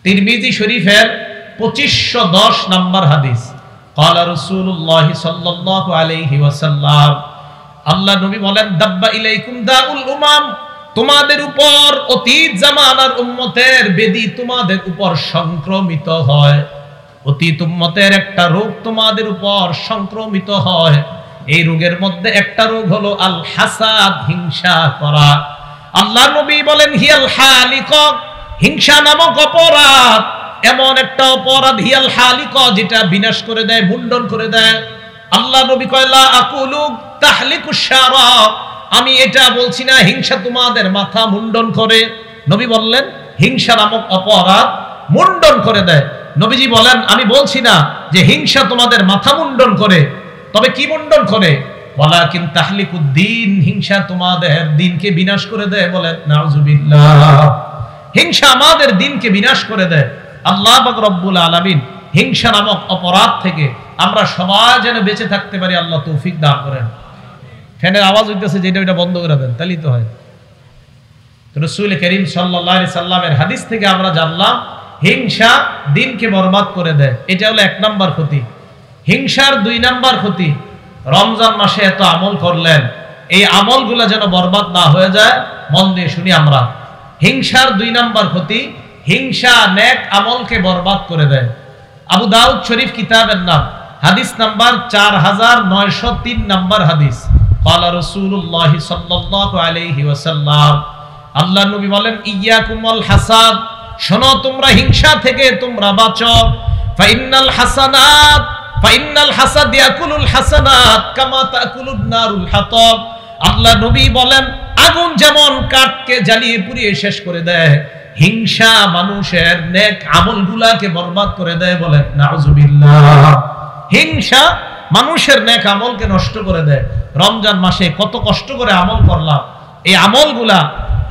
তিরমিজি শরীফের 2510 নম্বর হাদিস। ক্বালা রাসূলুল্লাহ সাল্লাল্লাহু আলাইহি ওয়াসাল্লাম, আল্লাহ নবী বলেন, দাব্বা ইলাইকুম দাউল উমাম, তোমাদের উপর অতীত জামানার উম্মতের বেদি তোমাদের উপর সংক্রমিত হয়। অতীত উম্মতের একটা রোগ তোমাদের উপর সংক্রমিত হয়। এই রোগের মধ্যে একটা রোগ হলো আল হাসাদ, হিংসা করা। আল্লাহ নবী বলেন, হিয়াল হালিকা, হিংসা নামক অপরাধ এমন একটা অপরাধ, হিয়াল হালিকা, যেটা বিনাশ করে দেয়, মুন্ডন করে দেয়। আল্লাহ নবী কয়, লা আকুলু তাহলিকুশ শারা, আমি এটা বলছি না হিংসা তোমাদের মাথা মুন্ডন করে। নবী বললেন হিংসা নামক অপরাধ মুন্ডন করে দেয়। নবীজি বলেন, আমি বলছি না যে হিংসা তোমাদের মাথা মুন্ডন করে, তবে কি মুন্ডন করে? ওয়ালাকিন তাহলিকুদ্দিন, হিংসা তোমাদের দিনকে বিনাশ করে দেয়। বলেন নাউজুবিল্লাহ। হিংসা আমাদের দিনকে বিনাশ করে দেয়। আল্লাহ পাক রব্বুল আলামিন হিংসা নামক অপরাধ থেকে আমরা সবাই যেন বেঁচে থাকতে পারি, আল্লাহ তৌফিক দান করেন। ফ্যানের আওয়াজ হইতেছে, যেটা ওটা বন্ধ করে দেন, তাহলেই তো হয়। রাসূল করিম সাল্লাল্লাহু আলাইহি সাল্লামের হাদিস থেকে আমরা জানলাম হিংসা দিনকে বরবাদ করে দেয়। এটা হলো 1 নাম্বার ক্ষতি। হিংসার 2 নাম্বার ক্ষতি, রমজান মাসে এত আমল করলেন, এই আমলগুলো যেন বরবাদ না হয়ে যায়। মন দিয়ে শুনি আমরা। হিংসার 2 নাম্বার ক্ষতি, হিংসা নেক আমলকে বরবাদ করে দেয়। আবু দাউদ শরীফ কিতাবের নাম, হাদিস নাম্বার 4903 নাম্বার হাদিস। ক্বালা রাসূলুল্লাহ সাল্লাল্লাহু আলাইহি ওয়াসাল্লাম, আল্লাহর নবী বলেন, ইয়াকুমুল হাসাদ, শোনো তোমরা হিংসা থেকে তোমরা বাঁচো। ফাইন্নাল হাসাদ ইয়াকুলুল হাসানাত কামা তাকুলুন নারুল হাতাব। আল্লাহ নবী বলেন, আগুন যেমন কাঠকে জ্বালিয়ে পুড়িয়ে শেষ করে দেয়, হিংসা মানুষের নেক আমলগুলাকে বরবাদ করে দেয়। বলেন নাউজুবিল্লাহ। হিংসা মানুষের নেক আমলকে নষ্ট করে দেয়। রমজান মাসে কত কষ্ট করে আমল করলাম, এই আমলগুলা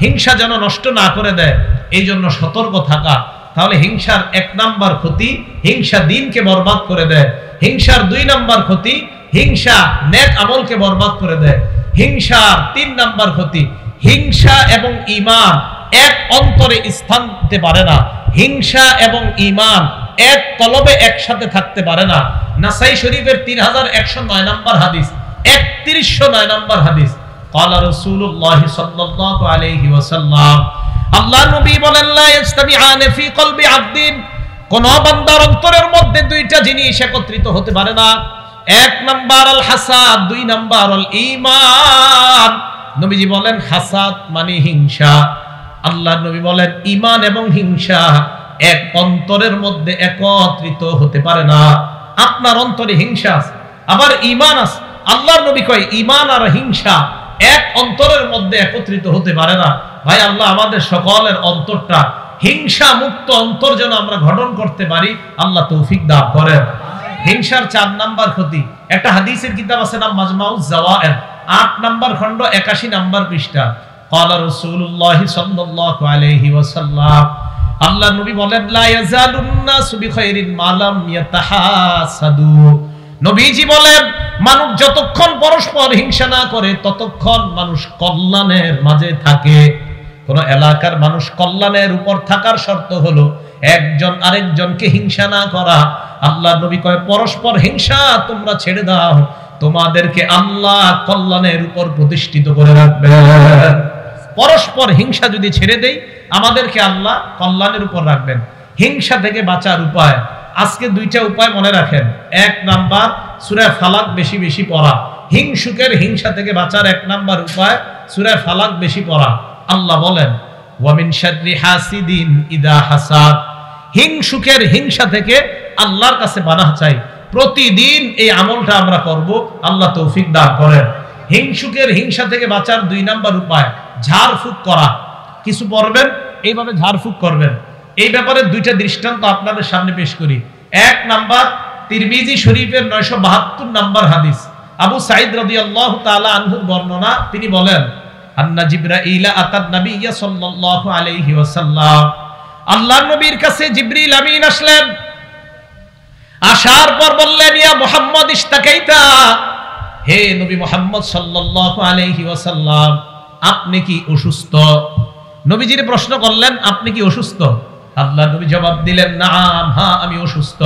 হিংসা যেন নষ্ট না করে দেয়, এই জন্য সতর্ক থাকা। তাহলে হিংসার 1 নাম্বার ক্ষতি, হিংসা দিনকে বরবাদ করে দেয়। হিংসার 2 নাম্বার ক্ষতি, হিংসা নেক আমলকে বরবাদ করে দেয়। হিংসার 3 নাম্বার ক্ষতি, হিংসা এবং ঈমান এক অন্তরে স্থান দিতে পারে না। হিংসা এবং ঈমান এক কলবে একসাথে থাকতে পারে না। নাসাই শরীফের 3109 নাম্বার হাদিস, 3109 নাম্বার হাদিস। ক্বালা রাসূলুল্লাহ সাল্লাল্লাহু আলাইহি ওয়াসাল্লাম, আল্লাহ নবী বলেন, লা ইজতামিআনে ফি কলবি আবদিন, কোন বান্দার অন্তরের মধ্যে 2টা জিনিস একত্রিত হতে পারে না। 1 নাম্বার আল হাসাদ, 2 নাম্বার আল ঈমান। নবীজি বলেন হাসাদ মানে হিংসা, আল্লাহ নবী বলেন ঈমান এবং হিংসা এক অন্তরের মধ্যে একত্রিত হতে পারে না। আপনার অন্তরে হিংসা আছে, আবার ঈমান আছে। আল্লাহর নবী কয় ঈমান আর হিংসা এক অন্তরের মধ্যে একত্রিত হতে পারে না। ভাই, আল্লাহ আমাদের সকলের অন্তরটা হিংসা মুক্ত অন্তর যেন আমরা গঠন করতে পারি, আল্লাহ তৌফিক দান করেন। হিংসার 4 নাম্বার ক্ষতি, একটা হাদিসের কিতাব আছে নাম মাজমাউজ জাওয়ায়েদ, 8 নাম্বার খণ্ড 81 নাম্বার পৃষ্ঠা। ক্বালা রাসূলুল্লাহ সাল্লাল্লাহু আলাইহি ওয়াসাল্লাম, আল্লাহ নবী বলেন, লা ইয়াজালুন নাসু বিখাইরিন মা লাম ইয়াতাহাসাদু। নবীজি বলেন, মানুষ যতক্ষণ পরস্পর হিংসা না করে ততক্ষণ মানুষ কল্যাণের মাঝে থাকে। কোন এলাকার মানুষ কল্যাণের উপর থাকার শর্ত হলো একজন আরেকজনকে হিংসা না করা। আল্লাহ নবী কয়, পরস্পর হিংসা তোমরা ছেড়ে দাও, তোমাদেরকে আল্লাহ কল্যাণের উপর প্রতিষ্ঠিত করে রাখবেন। পরস্পর হিংসা যদি ছেড়ে দেই, আমাদেরকে আল্লাহ কল্যাণের উপর রাখবেন। হিংসা থেকে বাঁচার উপায়, আজকে 2টা উপায় মনে রাখেন। 1 নাম্বার সূরা ফালাক বেশি বেশি পড়া। হিংসুকের হিংসা থেকে বাঁচার 1 নাম্বার উপায় সূরা ফালাক বেশি পড়া। আল্লাহ বলেন, ওয়া মিন শাররি হাসিদিন ইদা হাসাদ, হিংসুকের হিংসা থেকে আল্লাহর কাছে পানাহ চাই। প্রতিদিন এই আমলটা আমরা করব, আল্লাহ তৌফিক দান করেন। হিংসুকের হিংসা থেকে বাঁচার 2 নাম্বার উপায় ঝাড়ফুঁক করা। কিছু পড়বেন, এইভাবে ঝাড়ফুঁক করবেন। এই ব্যাপারে 2টা দৃষ্টান্ত আপনাদের সামনে পেশ করি। 1 নাম্বার তিরমিজি শরীফের 972 নাম্বার হাদিস, আবু সাঈদ রাদিয়াল্লাহু তাআলা আনহুর বর্ণনা। তিনি বলেন, আন্না জিবরাইল আতান নবিয়্য সাল্লাল্লাহু আলাইহি ওয়াসাল্লাম, আল্লাহর নবীর কাছে জিবরিল আমিন আসলেন। আসার পর বললেন, ইয়া মুহাম্মদ ইশতাকাইতা, হে নবী মুহাম্মদ সাল্লাল্লাহু আলাইহি ওয়াসাল্লাম, আপনি কি অসুস্থ? নবীজির প্রশ্ন করলেন, আপনি কি অসুস্থ? আল্লাহ নবী জবাব দিলেন, নাম, হ্যাঁ আমি অসুস্থ।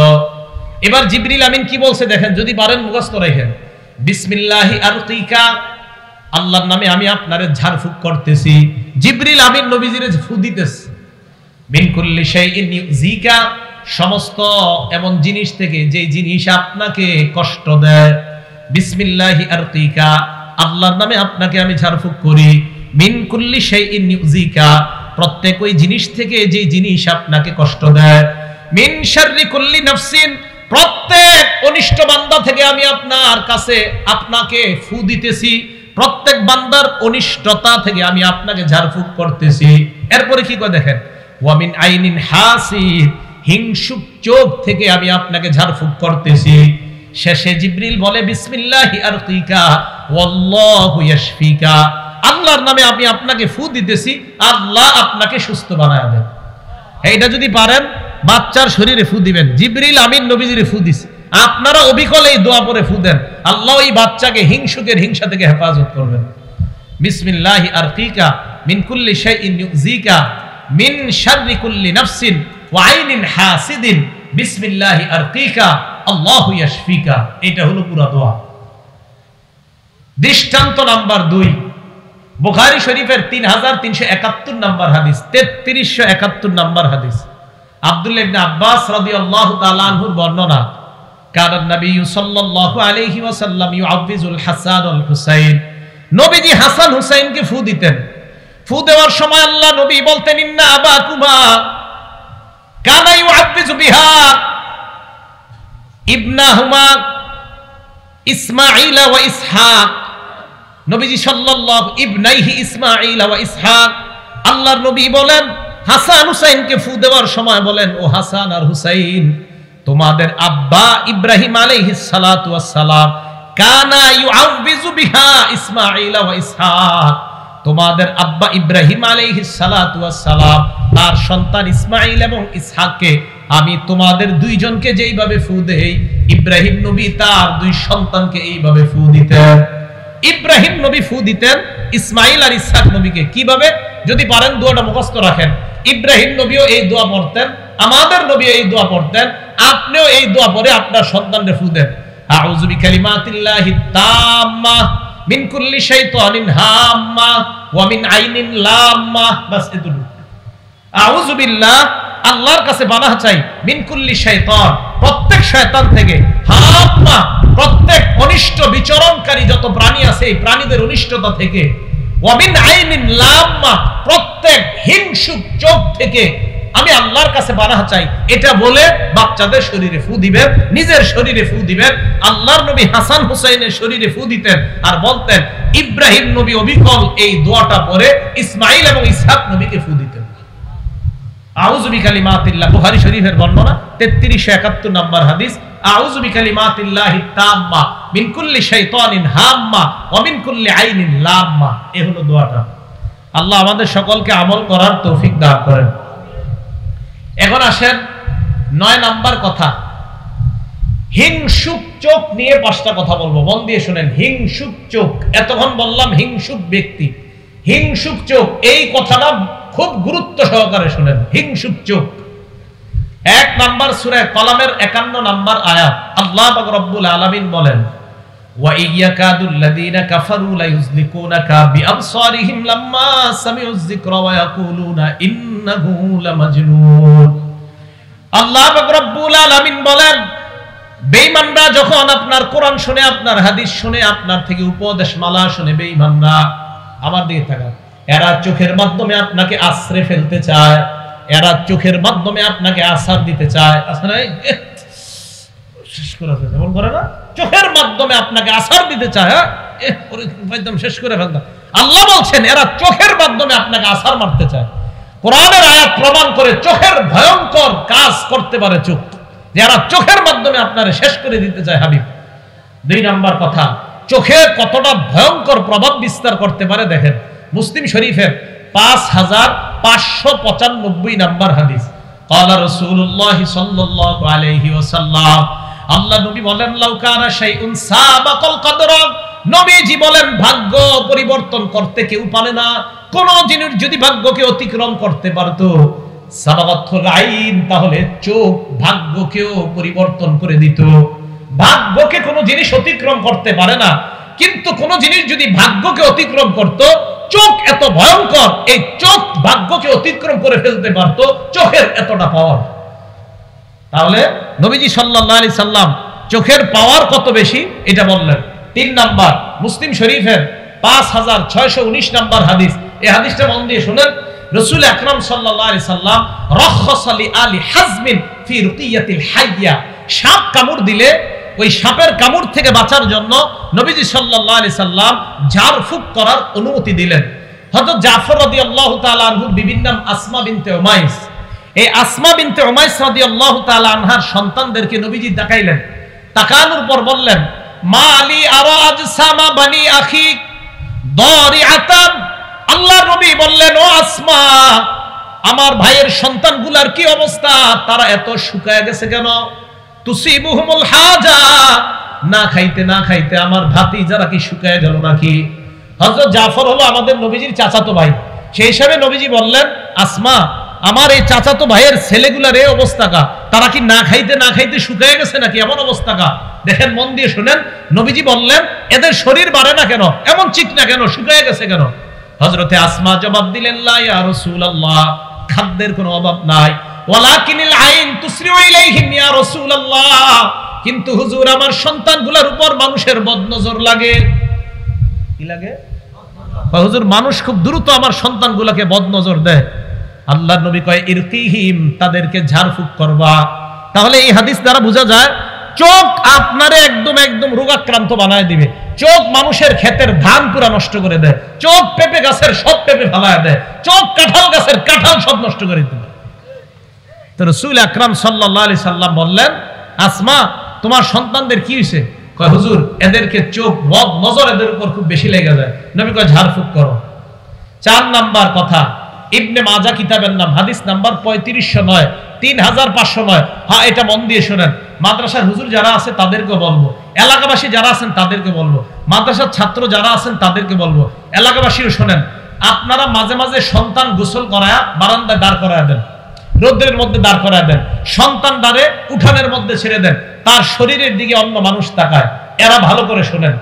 এবার জিবরিল আমিন কি বলছে দেখেন, যদি পারেন মুখস্থ রাখেন। বিসমিল্লাহি আরকিকা, আল্লাহর নামে আমি আপনারে ঝাড়ফুঁক করতেছি। জিবরিল আমিন নবীজিরে ফু দিতেছে। মিন কুল্লি শাইইন ইউযিকা, সমস্ত এমন জিনিস থেকে যে জিনিস আপনাকে কষ্ট দেয়। বিসমিল্লাহি আরকিকা, আল্লাহর নামে আপনাকে আমি ঝাড়ফুঁক করি। মিন কুল্লি শাইইন ইউযিকা, প্রত্যেক ওই জিনিস থেকে যে জিনিস আপনাকে কষ্ট দেয়। মিন শাররি কুল্লি নাফসিন, প্রত্যেক অনিষ্ট বান্দা থেকে আমি আপনার কাছে আপনাকে ফু দিতেছি। প্রত্যেক বান্দার অনিষ্টতা থেকে আমি আপনাকে ঝাড়ফুঁক করতেছি। এরপরে কি করে দেখেন, ওয়া মিন আইনিন হাসিদ, হিংসুক চোখ থেকে আমি আপনাকে ঝাড়ফুঁক করতেছি। শেষে জিবরিল বলে, বিসমিল্লাহি আরকিকা ওয়াল্লাহু ইয়াশফিকা, আল্লাহর নামে আমি আপনাকে ফু দিতেছি, আল্লাহ আপনাকে সুস্থ বানায় দেন। এইটা যদি পারেন বাচ্চার শরীরে ফু দিবেন। জিবরিল আমিন নবীজির ফু দিছে, আপনারা অবিকল এই দোয়া পরে ফু দেন, আল্লাহ এই বাচ্চাকে হিংসুকের হিংসা থেকে হেফাজত করবেন। বিসমিল্লাহি আরকিকা মিন কুল্লি শাইইন ইউযিকা মিন শাররি কুল্লি নাফসিন ওয়া আইনিন হাসিদিন বিসমিল্লাহি আরকিকা আল্লাহু ইয়াশফিকা। এটা হলো পুরো দোয়া। দৃষ্টান্ত নাম্বার 2, বুখারী শরীফের 3371 নম্বর হাদিস, 3371 নম্বর হাদিস। আব্দুল্লাহ ইবনে আব্বাস রাদিয়াল্লাহু তাআলা আনহুর বর্ণনা, কারণ নবী সাল্লাল্লাহু আলাইহি ওয়াসাল্লাম ইউআবিজুল হাসান ওয়াল হুসাইন, নবীজি হাসান হুসাইনকে ফু দিতেন। ফু দেওয়ার সময় আল্লাহ নবী বলতেন, ইন্না আবাকুমা কানা ইউআবিজু বিহা ইবনাহুমা ইসমাঈল ওয়া ইসহাক। নবীজি সাল্লাল্লাহু ইবনাইহি ইসমাঈল ওয়া ইসহাক, আল্লাহর নবী বলেন হাসান হুসাইনকে ফু দেওয়ার সময় বলেন, ও হাসান আর হুসাইন, তোমাদের আব্বা ইব্রাহিম আলাইহিস সালাতু ওয়াস সালাম কানা ইউআবিজু বিহা ইসমাঈল ওয়া ইসহাক, তোমাদের আব্বা ইব্রাহিম আলাইহিস সালাতু ওয়াস সালাম তার সন্তান ইসমাঈল এবং ইসহাককে আমি তোমাদের দুইজনকে যেইভাবে ফু দেই, ইব্রাহিম নবী তার দুই সন্তানকে এইভাবে ফু দিতেন। ইব্রাহিম নবী ফু দিতেন ইসমাঈল আর ইসহাক নবীকে কিভাবে, যদি পারেন দোয়াটা মুখস্থ রাখেন। ইব্রাহিম নবীও এই দোয়া পড়তেন, আমাদের নবী এই দোয়া পড়তেন, আপনিও এই দোয়া পড়ে আপনার সন্তানকে ফু দেন। আউযু বিকালিমাতিল্লাহি তাম্মা মিন কুল্লি শাইতানিন হাম্মা ওয়া মিন আইনিন লাম্মা। বাস এতটুকু। আউযু বিল্লাহ, আল্লাহর কাছে পানাহ চাই, মিন কুল্লি শাইতান, প্রত্যেক শয়তান থেকে, হাম্মা, প্রত্যেক অনিষ্ট বিচরণকারী যত প্রাণী আছে এই প্রাণীদের অনিষ্টতা থেকে, ওয়া মিন আইনিন লাম্মা, প্রত্যেক হিংসুক চোখ থেকে আমি আল্লাহর কাছে পানাহ চাই। এটা বলে বাচ্চাদের শরীরে ফু দিবেন, নিজের শরীরে ফু দিবেন। আল্লাহর নবী হাসান হুসাইনের শরীরে ফু দিতেন আর বলতেন, ইব্রাহিম নবী অবিকল এই দোয়াটা পড়ে ইসমাঈল এবং ইসহাক নবীকে ফু দিতেন। আউযু বিকালিমাতিল্লাহ, বুখারী শরীফের বর্ণনা 3371 নম্বর হাদিস। আউযু বিকালিমাতিল্লাহি তাম্মা মিন কুল্লি শাইতানিন হাম্মা ওয়া মিন কুল্লি আইনিন লাম্মা। এই হলো দোয়াটা। আল্লাহ আমাদের সকলকে আমল করার তৌফিক দান করেন। এখন আসেন 9 নাম্বার কথা, হিংসুক চোখ নিয়ে 5টা কথা বলবো, মন দিয়ে শুনেন। হিংসুক চোখ, এতক্ষণ বললাম হিংসুক ব্যক্তি, হিংসুক চোখ, এই কথাটা খুব গুরুত্ব সহকারে শুনেন। হিংসুক চোখ 1 নাম্বার সূরা কলামের 51 নাম্বার আয়াত, আল্লাহ পাক রব্বুল আলামিন বলেন, ওয়া ইয়াকাদুল লাযিনা কাফারু লা ইউযলিকুনাকা বিআবসারিহিম লাম্মা সামিউয যিকরা ওয়া ইয়াকুলুনা ইন্নাহু লামাজনুন। আল্লাহ পাক রব্বুল আলামিন বলেন, বেঈমানরা যখন আপনার কোরআন শুনে, আপনার হাদিস শুনে, আপনার থেকে উপদেশ মালা শুনে, বেঈমানরা আমার দিকে তাকান, এরা চোখের মাধ্যমে আপনাকে আশ্রে ফেলতে চায়, এরা চোখের মাধ্যমে আপনাকে আসার দিতে চায়। আচ্ছা না, শেষ করে ফেলতে মন করে না, চোখের মাধ্যমে আপনাকে আসার দিতে চায়, একদম শেষ করে ফেলতে। আল্লাহ বলছেন এরা চোখের মাধ্যমে আপনাকে আসার মারতে চায়। কোরআনের আয়াত প্রমাণ করে চোখের ভয়ঙ্কর কাজ করতে পারে চোখ, যারা চোখের মাধ্যমে আপনারে শেষ করে দিতে চায়। হাবিব 2 নাম্বার কথা, চোখে কতটা ভয়ঙ্কর প্রভাব বিস্তার করতে পারে দেখেন। মুসলিম শরীফের 5595 নাম্বার হাদিস, ক্বালা রাসূলুল্লাহ সাল্লাল্লাহু আলাইহি ওয়াসাল্লাম, আল্লাহ নবী বলেন, লাউ কানা শাইউন সাবাকাল কদরা, নবীজি বলেন ভাগ্য পরিবর্তন করতে কেউ পারে না। কোন জিনিস যদি ভাগ্যকে অতিক্রম করতে পারতো, সাবাগাতুল আইন, তাহলে চোখ ভাগ্যকেও পরিবর্তন করে দিত। ভাগ্যকে কোনো জিনিস অতিক্রম করতে পারে না, কিন্তু কোন জিনিস যদি ভাগ্যকে অতিক্রম করত, চোখ এত ভয়ঙ্কর, এই চোখ ভাগ্যকে অতিক্রম করে ফেলতে পারত, চোখের এতটা পাওয়ার। তাহলে নবীজি সাল্লাল্লাহু আলাইহি সাল্লাম চোখের পাওয়ার কত বেশি এটা বললেন। 3 নাম্বার, মুসলিম শরীফের 5619 নাম্বার হাদিস। এই হাদিসটা মন দিয়ে শুনেন। রাসূল আকরাম সাল্লাল্লাহু আলাইহি সাল্লাম রাখাসা লি আলি হাজমিন ফি রুকিয়াতিল হাইয়া, সাপ কামড় দিলে ওই সাপের কামড় থেকে বাঁচার জন্য নবীজি সাল্লাল্লাহু আলাইহি সাল্লাম ঝাড়ফুঁক করার অনুমতি দিলেন। হযরত জাফর রাদিয়াল্লাহু তাআলা আনহুর বিবির নাম আসমা বিনতে উমাইস। এই আসমা বিনতে উমাইস রাদিয়াল্লাহু তাআলা আনহার সন্তানদেরকে নবীজি তাকাইলেন, তাকানোর পর বললেন, মা আলী আরা আজসামা বানি আখি দারিআতান। আল্লাহর নবী বললেন, ও আসমা, আমার ভাইয়ের সন্তানগুলার কি অবস্থা? তারা এত শুকায় গেছে কেন? তুসিবুহুমুল হাজা, না খাইতে না খাইতে আমার ভাতিজারা কি শুকায় গেল নাকি? হযরত জাফর হলো আমাদের নবীজির চাচাতো ভাই, সেই হিসাবে নবীজি বললেন, আসমা, আমার এই চাচাতো ভাইয়ের ছেলেগুলার এই অবস্থা কা, তারা কি না খাইতে না খাইতে শুকায় গেছে নাকি? এমন অবস্থা কা? দেখেন, মন দিয়ে শুনেন। নবীজি বললেন, এদের শরীর বাড়ে না কেন, এমন চিকনা কেন, শুকায় গেছে কেন? হযরতে আসমা জবাব দিলেন, লা ইয়া রাসূলুল্লাহ, খাদ্যের কোনো অভাব নাই। ওয়ালাকিনিল আইন তুসরিউ ইলাইহিম ইয়া রাসূলুল্লাহ, কিন্তু হুজুর, আমার সন্তানগুলোর উপর মানুষের বদনজর লাগে। কি লাগে? হুজুর, মানুষ খুব দ্রুত আমার সন্তানগুলোকে বদনজর দেয়। আল্লাহর নবী কয়, ইরকিহিম, তাদেরকে ঝাড়ফুঁক করবা। তাহলে এই হাদিস দ্বারা বোঝা যায়, চোখ আপনারে একদম একদম রোগাক্রান্ত বানায় দিবে। চোখ মানুষের ক্ষেতের ধান পুরা নষ্ট করে দেয়। চোখ পেঁপে গাছের সব পেঁপে ফেলায় দেয়। চোখ কাঁঠাল গাছের কাঁঠাল সব নষ্ট করে দিবে। তো রাসূল আকরাম সাল্লাল্লাহু আলাইহি সাল্লাম বললেন, আসমা, তোমার সন্তানদের কি হয়েছে? কয়, হুজুর, এদেরকে চোখ বদ নজর এদের উপর খুব বেশি লেগে যায়। নবী কয়, ঝাড়ফুঁক করো। 4 নাম্বার কথা, ইবনে মাজাহ কিতাবের নাম, হাদিস নাম্বার 3509, 3509। হ্যাঁ, এটা মন দিয়ে শুনেন। মাদ্রাসার হুজুর যারা আছে তাদেরকে বলবো, এলাকাবাসী যারা আছেন তাদেরকে বলবো, মাদ্রাসার ছাত্র যারা আছেন তাদেরকে বলবো, এলাকাবাসীও শোনেন। আপনারা মাঝে মাঝে সন্তান গোসল করায়া বারান্দায় দাঁড় করায় দেন, রোদ্রের মধ্যে দাঁড় করায় দেন, সন্তান দ্বারে উঠানের মধ্যে ছেড়ে দেন, তার শরীরের দিকে অন্য মানুষ তাকায়। এরা ভালো করে শোনেন,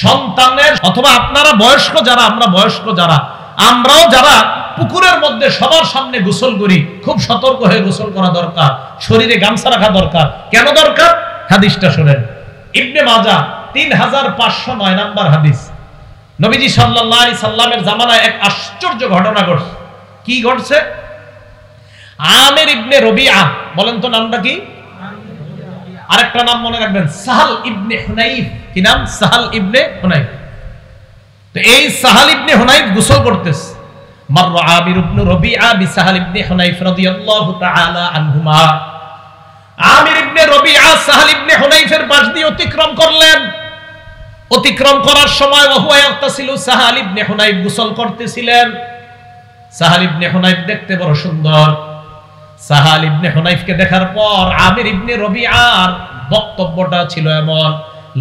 সন্তানের অথবা আপনারা বয়স্ক যারা, আমরা বয়স্ক যারা, আমরাও যারা পুকুরের মধ্যে সবার সামনে গোসল করি, খুব সতর্ক হয়ে গোসল করা দরকার। শরীরে গামছা রাখা দরকার। কেন দরকার? হাদিসটা শোনেন। ইবনে মাজাহ 3509 নাম্বার হাদিস। নবীজি সাল্লাল্লাহু আলাইহি সাল্লামের জামানায় এক আশ্চর্য ঘটনা ঘটছে। কি ঘটছে? আমির ইবনে রবিআহ, বলেন তো নামটা কি? আরেকটা নাম মনে রাখবেন, সাহাল ইবনে হুনাইফ। কি নাম? সাহাল ইবনে হুনাইফ। তো এই সাহাল ইবনে হুনাইফ গোসল করতেছে। মাররা আমির ইবনে রবিআহ বিসাহাল ইবনে হুনাইফ রাদিয়াল্লাহু তাআলা আনহুমা। আমির ইবনে রবিআহ সাহাল ইবনে হুনাইফের পাশ দিয়ে অতিক্রম করলেন। অতিক্রম করার সময় ওয়া ইয়াগতাসিলু, সাহাল ইবনে হুনাইফ গোসল করতেছিলেন। সাহাল ইবনে হুনাইফ দেখতে বড় সুন্দর। সাহাল ইবনে হুনাইফকে দেখার পর আমির ইবনে রবিআর বক্তব্যটা ছিল এমন,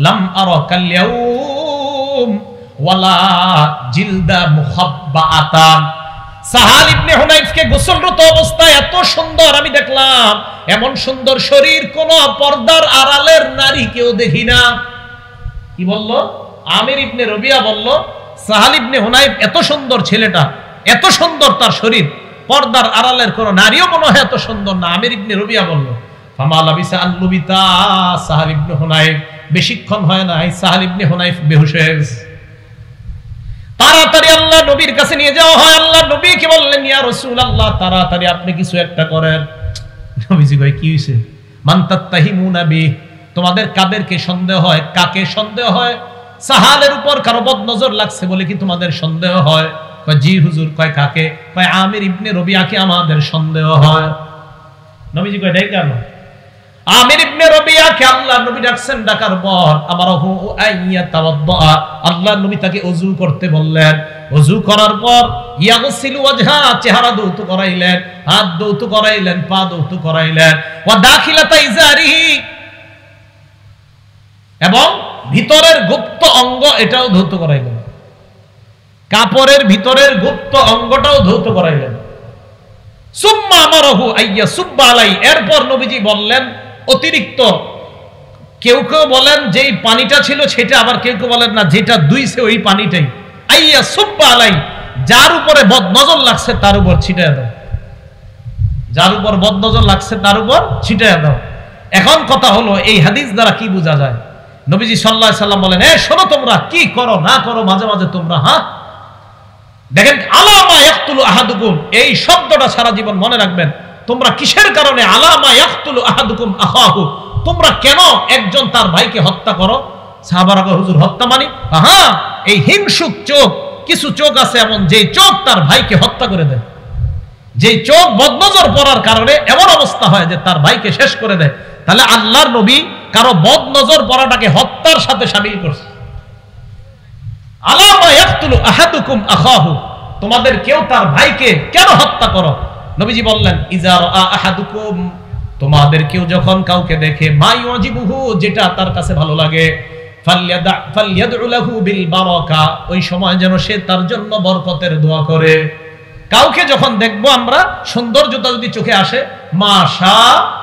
লাম আরা কাল ইয়াউম ওয়ালা জিলদা মুখাব্বাআতান। সাহাল ইবনে হুনাইফকে গোসলরত অবস্থায় এত সুন্দর আমি দেখলাম, এমন সুন্দর শরীর কোন পর্দার আড়ালের নারী কেউ দেখি না। কি বলল? আমির ইবনে রবিআ বলল, সাহাল ইবনে হুনাইফ এত সুন্দর ছেলেটা, এত সুন্দর তার শরীর, পর্দার আড়ালের কোন নারীও মনে হয় এত সুন্দর না। আমির ইবনে রবিআ বলল, ফামা লাবিসা আন লুবিতা সাহাল ইবনে হুনাইফ, বেশিক্ষণ হয় না, সাহাল ইবনে হুনাইফ বেহুশ হয়ে গেছে। তাড়াতাড়ি আল্লাহ নবীর কাছে নিয়ে যাওয়া হয়। আল্লাহ নবী কি বললেন, ইয়া রাসূলুল্লাহ, তাড়াতাড়ি আপনি কিছু একটা করেন। নবীজি কয়, কি হইছে? মান তাত্তাহিমুনা বি, তোমাদের কাদেরকে সন্দেহ হয়? কাকে সন্দেহ হয়? সাহালের উপর কারো বদ নজর লাগছে বলে কি তোমাদের সন্দেহ হয়? কয়, জি হুজুর। কয়, কাকে? কয়, আমির ইবনে রবিআকে আমাদের সন্দেহ হয়। নবীজি কয়, ডাক কেন? আমির ইবনে রবিআকে আল্লাহ নবী ডাকছেন। ডাকার পর আমারহু আইয়া তাওয়াদ্দা, আল্লাহ নবী তাকে ওযু করতে বললেন। ওযু করার পর ইয়াগসিলু ওয়াজহা, চেহারা ধৌত করাইলেন, হাত ধৌত করাইলেন, পা ধৌত করাইলেন, ওয়া দাখিলাতা ইজারিহি, এবং ভিতরের গুপ্ত অঙ্গ এটাও ধৌত করাইলেন, কাপড়ের ভিতরের গুপ্ত অঙ্গটাও ধৌত করাইলেন। সুম্মা আমারহু আইয়া সুব্বা আলাই, এরপর নবীজি বললেন অতিরিক্ত, কেউ কেউ বলেন যেই পানিটা ছিল সেটা, আবার কেউ কেউ বলেন না যেটা দুইছে ওই পানিটাই, আইয়া সুব্বা আলাই, যার উপরে বদনজর লাগছে তার উপর ছিটায় দাও, যার উপর বদনজর লাগছে তার উপর ছিটায় দাও। এখন কথা হলো এই হাদিস দ্বারা কি বোঝা যায়? নবীজি সাল্লাল্লাহু আলাইহি সাল্লাম বলেন, শোনো তোমরা কি করো না করো মাঝে মাঝে তোমরা, দেখেন আলামা ইয়াকতুলু আহাদুকুম, এই শব্দটা সারা জীবন মনে রাখবেন। তোমরা কিসের কারণে আলামা ইয়াকতুলু আহাদুকুম আখাহু, তোমরা কেন একজন তার ভাইকে হত্যা করো? সাহাবারা কয়, হুজুর হত্যা মানে? এই হিংসুক চোখ, কিছু চোখ আছে এমন যে চোখ তার ভাইকে হত্যা করে দেয়, যে চোখ বদনজর পড়ার কারণে এমন অবস্থা হয় যে তার ভাইকে শেষ করে দেয়। তাহলে আল্লাহর নবী কারো বদনজর পড়াটাকে হত্যার সাথে শামিল করছে। আলামা ইয়াকতুলু আহাদুকুম আখাহু, তোমাদের কেউ তার ভাইকে কেন হত্যা করো? নবীজি বললেন, ইজা রাআ আহাদুকুম, তোমাদের কেউ যখন কাউকে দেখে, মা ইউজিবুহু, যেটা তার কাছে ভালো লাগে, ফালইয়াদউ লাহু বিল বারাকা, ওই সময় যেন সে তার জন্য বরকতের দোয়া করে। কাউকে যখন দেখবো আমরা, সৌন্দর্যতা যদি চোখে আসে, মাশা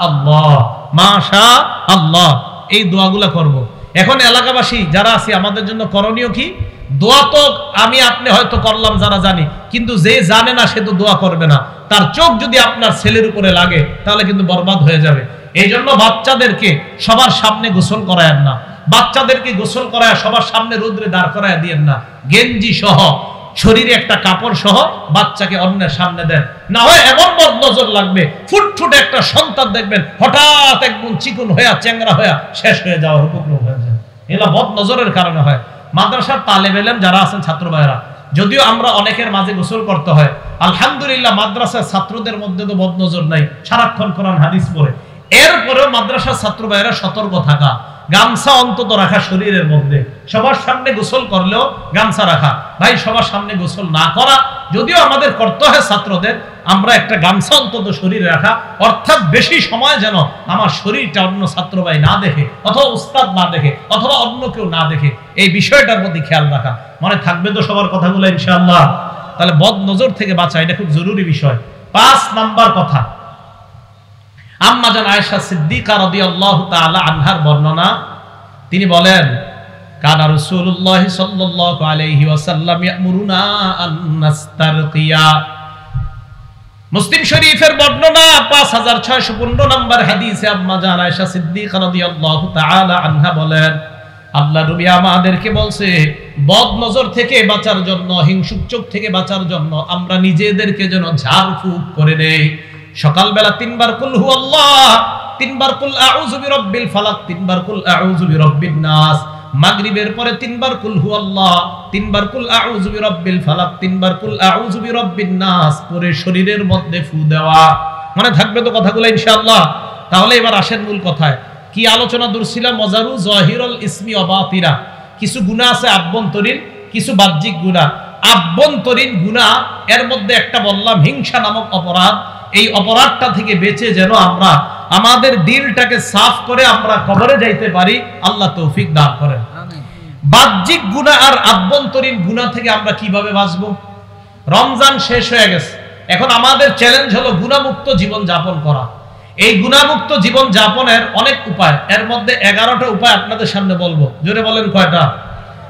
আল্লাহ, মাশা আল্লাহ, এই দোয়াগুলা করব। এখন এলাকাবাসী যারা আছি আমাদের জন্য করণীয় কি? দোয়া তো আমি আপনি হয়তো করলাম যারা জানি, কিন্তু যে জানে না সে তো দোয়া করবে না। তার চোখ যদি আপনার ছেলের উপরে লাগে তাহলে কিন্তু বরবাদ হয়ে যাবে। এই জন্য বাচ্চাদেরকে সবার সামনে গোসল করায়েন না, বাচ্চাদেরকে গোসল করায় সবার সামনে রোদ্রে দাঁড় করায় দিয়েন না। গেঞ্জি সহ, শরীরে একটা কাপড় সহ বাচ্চাকে অন্যের সামনে দেন, না হয় এমন বদনজর লাগবে, ফুটফুটে একটা সন্তান দেখবেন হঠাৎ একদম চিকন হয়ে চ্যাংরা হয়ে শেষ হয়ে যাওয়ার উপক্রম হয়ে যায়। এগুলো বদনজরের কারণে হয়। মাদ্রাসার তালেব ইলম যারা আছেন, ছাত্র ভাইরা, যদিও আমরা অনেকের মাঝে গোসল করতে হয়, আলহামদুলিল্লাহ মাদ্রাসার ছাত্রদের মধ্যে তো বদনজর নাই, সারাক্ষণ কোরআন হাদিস পড়ে। এরপরেও মাদ্রাসার ছাত্র ভাইরা সতর্ক থাকা, গামছা অন্তত রাখা শরীরের মধ্যে, সবার সামনে গোসল করলেও গামছা রাখা। ভাই সবার সামনে গোসল না করা যদিও আমাদের করতে হয় ছাত্রদের, আমরা একটা গামছা অন্তত শরীরে রাখা, অর্থাৎ বেশি সময় যেন আমার শরীরটা অন্য ছাত্র ভাই না দেখে, অথবা উস্তাদ না দেখে, অথবা অন্য কেউ না দেখে, এই বিষয়টার প্রতি খেয়াল রাখা। মনে থাকবে তো সবার কথাগুলো ইনশাআল্লাহ? তাহলে বদ নজর থেকে বাঁচা, এটা খুব জরুরি বিষয়। 5 নাম্বার কথা, আম্মা জান আয়েশা সিদ্দিকা রাদিয়াল্লাহু তাআলা আনহার বর্ণনা, তিনি বলেন, কানা রাসূলুল্লাহ সাল্লাল্লাহু আলাইহি ওয়াসাল্লাম ইয়ামুরুনা আন নাস্তারকিয়া। মুসলিম শরীফের বর্ণনা 5615 নম্বর হাদিসে আম্মা জান আয়েশা সিদ্দিকা রাদিয়াল্লাহু তাআলা আনহা বলেন, আল্লাহ নবী আমাদেরকে বলছে বদ নজর থেকে বাঁচার জন্য, হিংসুক চোখ থেকে বাঁচার জন্য আমরা নিজেদেরকে যেন ঝাড়ফুঁক করে নেই। সকালবেলা 3 বার কুল হু আল্লাহ, 3 বার কুল আউযু বিরাব্বিল ফালাক, 3 বার কুল আউযু বিরাব্বিন নাস। মাগরিবের পরে 3 বার কুল হু আল্লাহ, 3 বার কুল আউযু বিরাব্বিল ফালাক, 3 বার কুল আউযু বিরাব্বিন নাস পরে শরীরের মধ্যে ফু দেওয়া। মানে থাকবে তো কথাগুলো ইনশাআল্লাহ? তাহলে এবার আসেন মূল কথায়। কি আলোচনা দূরছিলাম? মজারু জাহিরুল ইসমি ওয়া বাতিনা। কিছু গুনাহ আছে আভ্যন্তরীণ, কিছু বাহ্যিক গুনাহ। আভ্যন্তরীণ গুনাহ এর মধ্যে একটা বললাম হিংসা নামক অপরাধ। এই অপরাধটা থেকে বেঁচে যেন আমরা আমাদের দিলটাকে সাফ করে আমরা কবরে যাইতে পারি, আল্লাহ তৌফিক দান করেন। বাহ্যিক গুনাহ আর আভ্যন্তরীণ গুনাহ থেকে আমরা কিভাবে বাঁচবো? রমজান শেষ হয়ে গেছে, এখন আমাদের চ্যালেঞ্জ হলো গুনাহমুক্ত জীবন যাপন করা। এই গুনাহমুক্ত জীবন যাপনের অনেক উপায়, এর মধ্যে 11টা উপায় আপনাদের সামনে বলবো। জোরে বলেন কয়টা?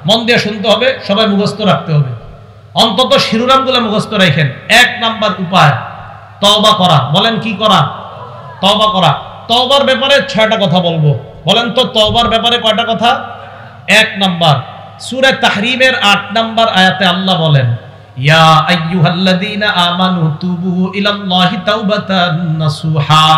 মন দিয়ে শুনতে হবে, সবাই মুখস্থ রাখতে হবে, অন্তত শিরোনামগুলো মুখস্থ রাখেন। 1 নাম্বার উপায় তওবা করা। বলেন কি করা? তওবা করা। তওবার ব্যাপারে 6টা কথা বলবো। বলেন তো তওবার ব্যাপারে কয়টা কথা? 1 নাম্বার, সূরা তাহরিমের 8 নাম্বার আয়াতে আল্লাহ বলেন, ইয়া আইয়ুহাল্লাযীনা আমানু তুবু ইলাল্লাহি তাওবাতান নাসুহা।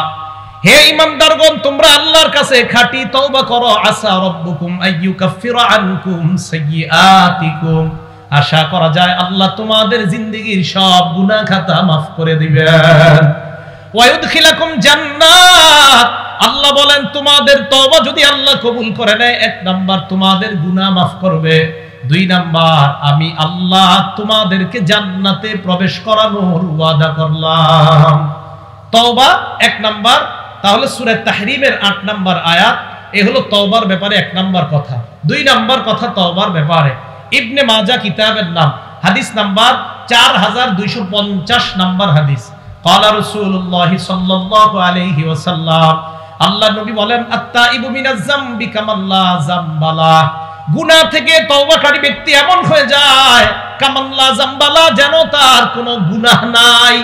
হে ঈমানদারগণ, তোমরা আল্লাহর কাছে খাঁটি তওবা করো। আসা রাব্বুকুম আইয়ুকাফিরা আনকুম সাইয়্যাতিকুম। আশা করা যায় আল্লাহ তোমাদের জিন্দেগীর সব গুনাহ খাতা maaf করে দিবেন। ওয়া ইউদখিলাকুম জান্নাত। আল্লাহ বলেন তোমাদের তওবা যদি আল্লাহ কবুল করে নেয়, 1 নাম্বার তোমাদের গুনাহ maaf করবে, 2 নাম্বার আমি আল্লাহ তোমাদেরকে জান্নাতে প্রবেশ করানোর ওয়াদা করলাম। তওবা 1 নাম্বার। তাহলে সূরা তাহরিমের 8 নাম্বার আয়াত, এই হলো তওবার ব্যাপারে 1 নাম্বার কথা। 2 নাম্বার কথা তওবার ব্যাপারে, ইবনে মাজাহ কিতাবের নাম, হাদিস নাম্বার 4250 নাম্বার হাদিস। ক্বালা রাসূলুল্লাহ সাল্লাল্লাহু আলাইহি ওয়াসাল্লাম, আল্লাহ নবী বলেন, আত-তাইবু মিনাজ যামবি কামাল্লা যামবালা, গুনাহ থেকে তওবাকারী ব্যক্তি এমন হয়ে যায় কামাল্লা যামবালা, যেন তার কোনো গুনাহ নাই।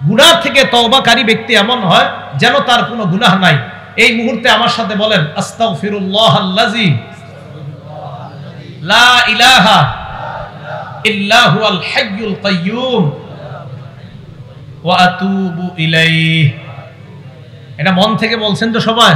গুনাহ থেকে তওবাকারী ব্যক্তি এমন হয় যেন তার কোনো গুনাহ নাই। এই মুহূর্তে আমার সাথে বলেন, আস্তাগফিরুল্লাহাল্লাযী লা ইলাহা ইল্লা হুয়াল হাইয়ুল কাইয়্যুম ওয়া আতুবু ইলাইহি। এটা মন থেকে বলছেন তো সবাই?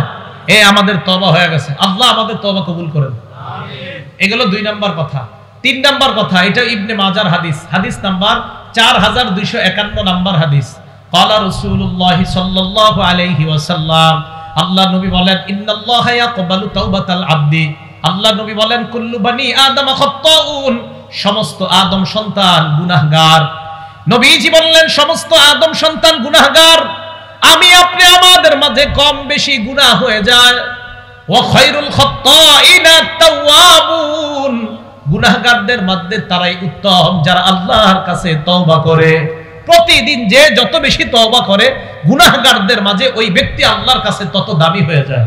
আমাদের তওবা হয়ে গেছে, আল্লাহ আমাদের তওবা কবুল করেন, আমিন। এগুলো 2 নাম্বার কথা। 3 নাম্বার কথা, এটা ইবনে মাজার হাদিস, হাদিস নাম্বার 4251 নাম্বার হাদিস। ক্বালা রাসূলুল্লাহ সাল্লাল্লাহু আলাইহি ওয়াসাল্লাম, আল্লাহ নবী বলেন, ইন্নাল্লাহা ইয়াকবালু তাওবাতাল আবদি, আল্লাহ নবী বলেন, কুল্লু বানি আদম খাত্তাউন, সমস্ত আদম সন্তান গুনাহগার। নবীজি বললেন, সমস্ত আদম সন্তান গুনাহগার, আমি আপনি আমাদের মাঝে কম বেশি গুনাহ হয়ে যায়। ওয়া খায়রুল খাত্তাইনা তাওয়াবুন, গুনাহগারদের মধ্যে তারাই উত্তম যারা আল্লাহর কাছে তওবা করে। প্রতিদিন যে যত বেশি তওবা করে, গুনাহগারদের মাঝে ওই ব্যক্তি আল্লাহর কাছে তত দামি হয়ে যায়।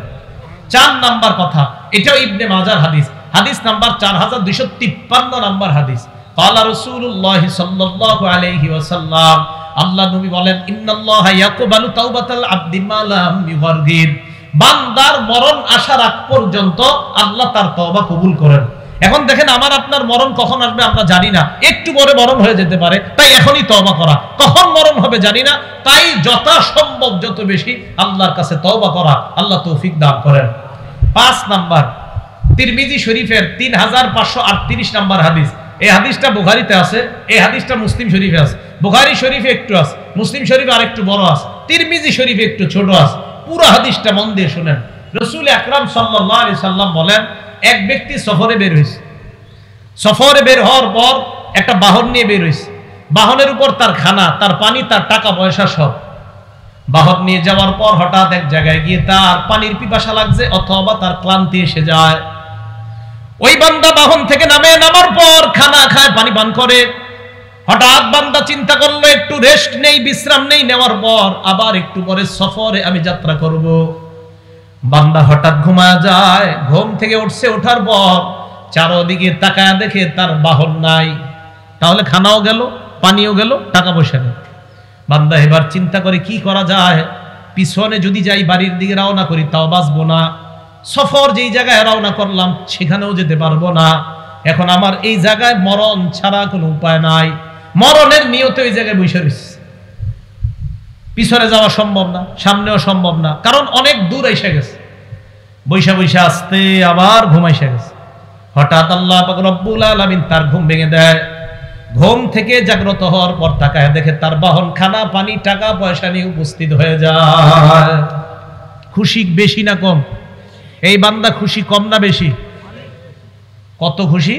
4 নাম্বার কথা, এটাও ইবনে মাজার হাদিস, হাদিস নাম্বার 4253 নাম্বার হাদিস। ক্বালা রাসূলুল্লাহ সাল্লাল্লাহু আলাইহি ওয়াসাল্লাম, আল্লাহ নবী বলেন, ইন্নাল্লাহা ইয়াকবালু তাওবাতাল আবদি মা লাম ইউগারগির, বান্দার মরণ আসার আগ পর্যন্ত আল্লাহ তার তওবা কবুল করেন। এখন দেখেন, আমার আপনার মরণ কখন আসবে আমরা জানি না, একটু পরে মরণ হয়ে যেতে পারে, তাই এখনই তওবা করা। কখন মরণ হবে জানি না, তাই যথাসম্ভব যত বেশি আল্লাহর কাছে তওবা করা, আল্লাহ তৌফিক দান করেন। 5 নাম্বার, তিরমিজি শরীফের 3538 নাম্বার হাদিস। এই হাদিসটা বুখারীতে আছে, এই হাদিসটা মুসলিম শরীফে আছে। বুখারী শরীফে একটু আছে, মুসলিম শরীফে আরেকটু বড় আছে, তিরমিজি শরীফে একটু ছোট আছে। পুরো হাদিসটা মন দিয়ে শুনেন। রাসূল আকরাম সাল্লাল্লাহু আলাইহি সাল্লাম বলেন, এক ব্যক্তি সফরে বের হইছে, সফরে বের হওয়ার পর একটা বাহন নিয়ে বের হইছে, বাহনের উপর তার খানা, তার পানি, তার টাকা পয়সা সব। বাহন নিয়ে যাওয়ার পর হঠাৎ এক জায়গায় গিয়ে তার পানির পিপাসা লাগছে অথবা তার ক্লান্তি এসে যায়। ওই বান্দা বাহন থেকে নামার পর খানা খায়, পানি পান করে। হঠাৎ বান্দা চিন্তা করলো, একটু রেস্ট নেই, বিশ্রাম নেই, নেওয়ার পর আবার একটু পরে সফরে আমি যাত্রা করব। বান্দা হঠাৎ ঘুমায় যায়, ঘুম থেকে উঠছে, ওঠার পর চারদিকে তাকায় দেখে তার বাহন নাই, তাহলে খানাও গেল, পানিও গেল, টাকা পয়সা নেই। বান্দা এবার চিন্তা করে কি করা যায়, পিছনে যদি যাই, বাড়ির দিকে রওনা করি, তাও বাঁচবো না। সফর যেই জায়গায় রওনা করলাম সেখানেও যেতে পারবো না। এখন আমার এই জায়গায় মরণ ছাড়া কোনো উপায় নাই। মরণের নিয়তে ওই জায়গায় বসে রয়েছে, পিছনে যাওয়া সম্ভব না, সামনেও সম্ভব না, কারণ অনেক দূর এসে গেছে। বৈশা বৈশা আসতে আবার ঘুমাইসে গেছে। হঠাৎ আল্লাহ পাক রব্বুল আলামিন তার ঘুম ভেঙে দেয়। ঘুম থেকে জাগ্রত হওয়ার পর তাকায় দেখে তার বাহন খানা, পানি, টাকা পয়সা নিয়ে উপস্থিত হয়ে যায়। খুশি বেশি না কম? এই বান্দা খুশি কম না বেশি? কত খুশি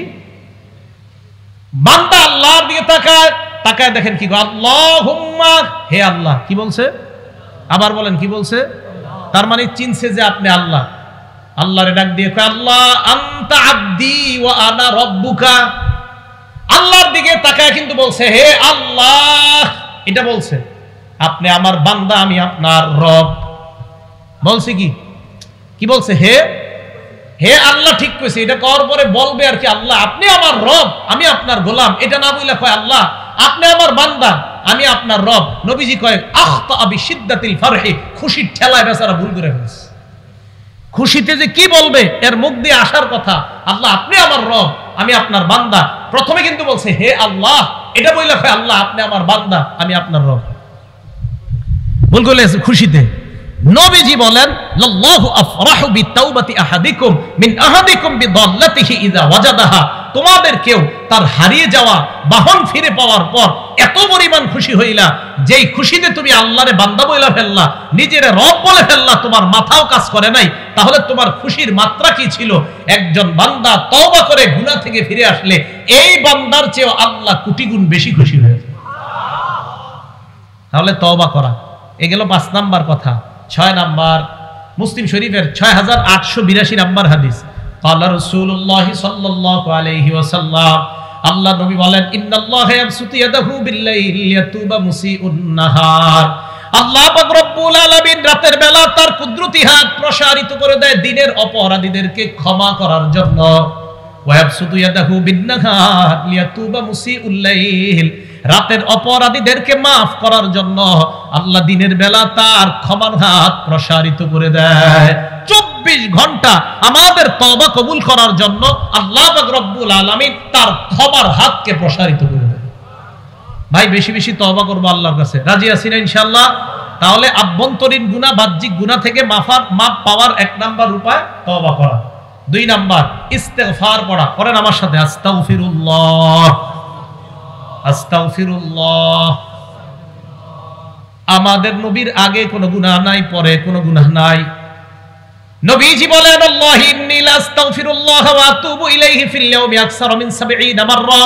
বান্দা! আল্লাহর দিকে তাকায়, তাকায় দেখেন কি, আল্লাহুম্মা, হে আল্লাহ। কি বলছে? আবার বলেন, কি বলছে? তার মানে চিনছে যে আপনি আল্লাহ। আল্লাহরে ডাক দিয়ে কয়, আল্লাহ আনতা আবদি ওয়া আনা রব্বুকা। আল্লাহর দিকে তাকায় কিন্তু বলছে, হে আল্লাহ। এটা বলছে, আপনি আমার বান্দা, আমি আপনার রব। বলছে কি? কি বলছে? হে আল্লাহ। ঠিক কইছে। এটা করার পরে বলবে আর কি, আল্লাহ আপনি আমার রব, আমি আপনার গোলাম। এটা না বইলা কয়, আল্লাহ আপনি আমার বান্দা, আমি আপনার রব। নবীজি কয়, আখতা বিশিদ্দাতিল ফারহি, খুশির ঠেলায় বেচারা ভুল করে ফেলছে। খুশিতে যে কি বলবে, এর মুখ দিয়ে আসার কথা, আল্লাহ আপনি আমার রব, আমি আপনার বান্দা। প্রথমে কিন্তু বলছে হে আল্লাহ, এটা বইলা কয়, আল্লাহ আপনি আমার বান্দা, আমি আপনার রব। ভুল করে খুশিতে। নবীজি বলেন, লাল্লাহু আফরাহু বিতাওবাতি আহাদিকুম মিন আহাদিকুম বিদাল্লাতিহি ইযা ওয়াজাদাহা। তোমাদের কেউ তার হারিয়ে যাওয়া বাহন ফিরে পাওয়ার পর এত পরিমাণ খুশি হইলা, যেই খুশিতে তুমি আল্লাহরে বান্দা বইলা ফেললা, নিজেরে রব বলে ফেললা, তোমার মাথাও কাজ করে নাই, তাহলে তোমার খুশির মাত্রা কি ছিল? একজন বান্দা তওবা করে গুনাহ থেকে ফিরে আসলে এই বান্দার চেয়ে আল্লাহ কোটি গুণ বেশি খুশি হয়ে যায়। তাহলে তওবা করা। এ গেল 5 নাম্বার কথা। 6 নাম্বার, মুসলিম শরীফের 6882 নাম্বার হাদিস। ক্বালা রাসূলুল্লাহ সাল্লাল্লাহু আলাইহি ওয়াসাল্লাম, আল্লাহ নবী বলেন ইন্নাল্লাহা ইয়াবসুতু ইয়াদাহু বিল-লাইলি লিয়াতুবা মুসিউন নাহার। আল্লাহ পাক রব্বুল আলামিন রাতের বেলা তার কুদরতি হাত প্রসারিত করে দেয় দিনের অপরাধীদেরকে ক্ষমা করার জন্য। ওয়া ইয়াবসুতু ইয়াদাহু বিন-নাহার লিয়াতুবা মুসিউল লাইল, রাতের অপরাধীদেরকে মাফ করার জন্য আল্লাহ দিনের বেলা তার ক্ষমার হাত প্রসারিত করে দেয়। 24 ঘন্টা আমাদের তওবা কবুল করার জন্য আল্লাহ পাক রব্বুল আলামিন তার ক্ষমার হাতকে প্রসারিত করে দেয়। ভাই বেশি বেশি তওবা করব আল্লাহর কাছে, রাজি আছি না ইনশাআল্লাহ? তাহলে আভ্যন্তরীণ গুনাহ বাহ্যিক গুনাহ থেকে মাফ পাওয়ার 1 নাম্বার উপায় তওবা করা। 2 নাম্বার ইস্তেগফার পড়া। করেন আমার সাথে, আস্তাগফিরুল্লাহ আস্তাগফিরুল্লাহ। আমাদের নবীর আগে কোনো গুনাহ নাই, পরে কোনো গুনাহ নাই। নবীজি বলেন আল্লাহি ইন্নী লা আস্তাগফিরুল্লাহ ওয়া আতুবু ইলাইহি ফিল ইয়াউমি আকসার মিন 70 মাররা।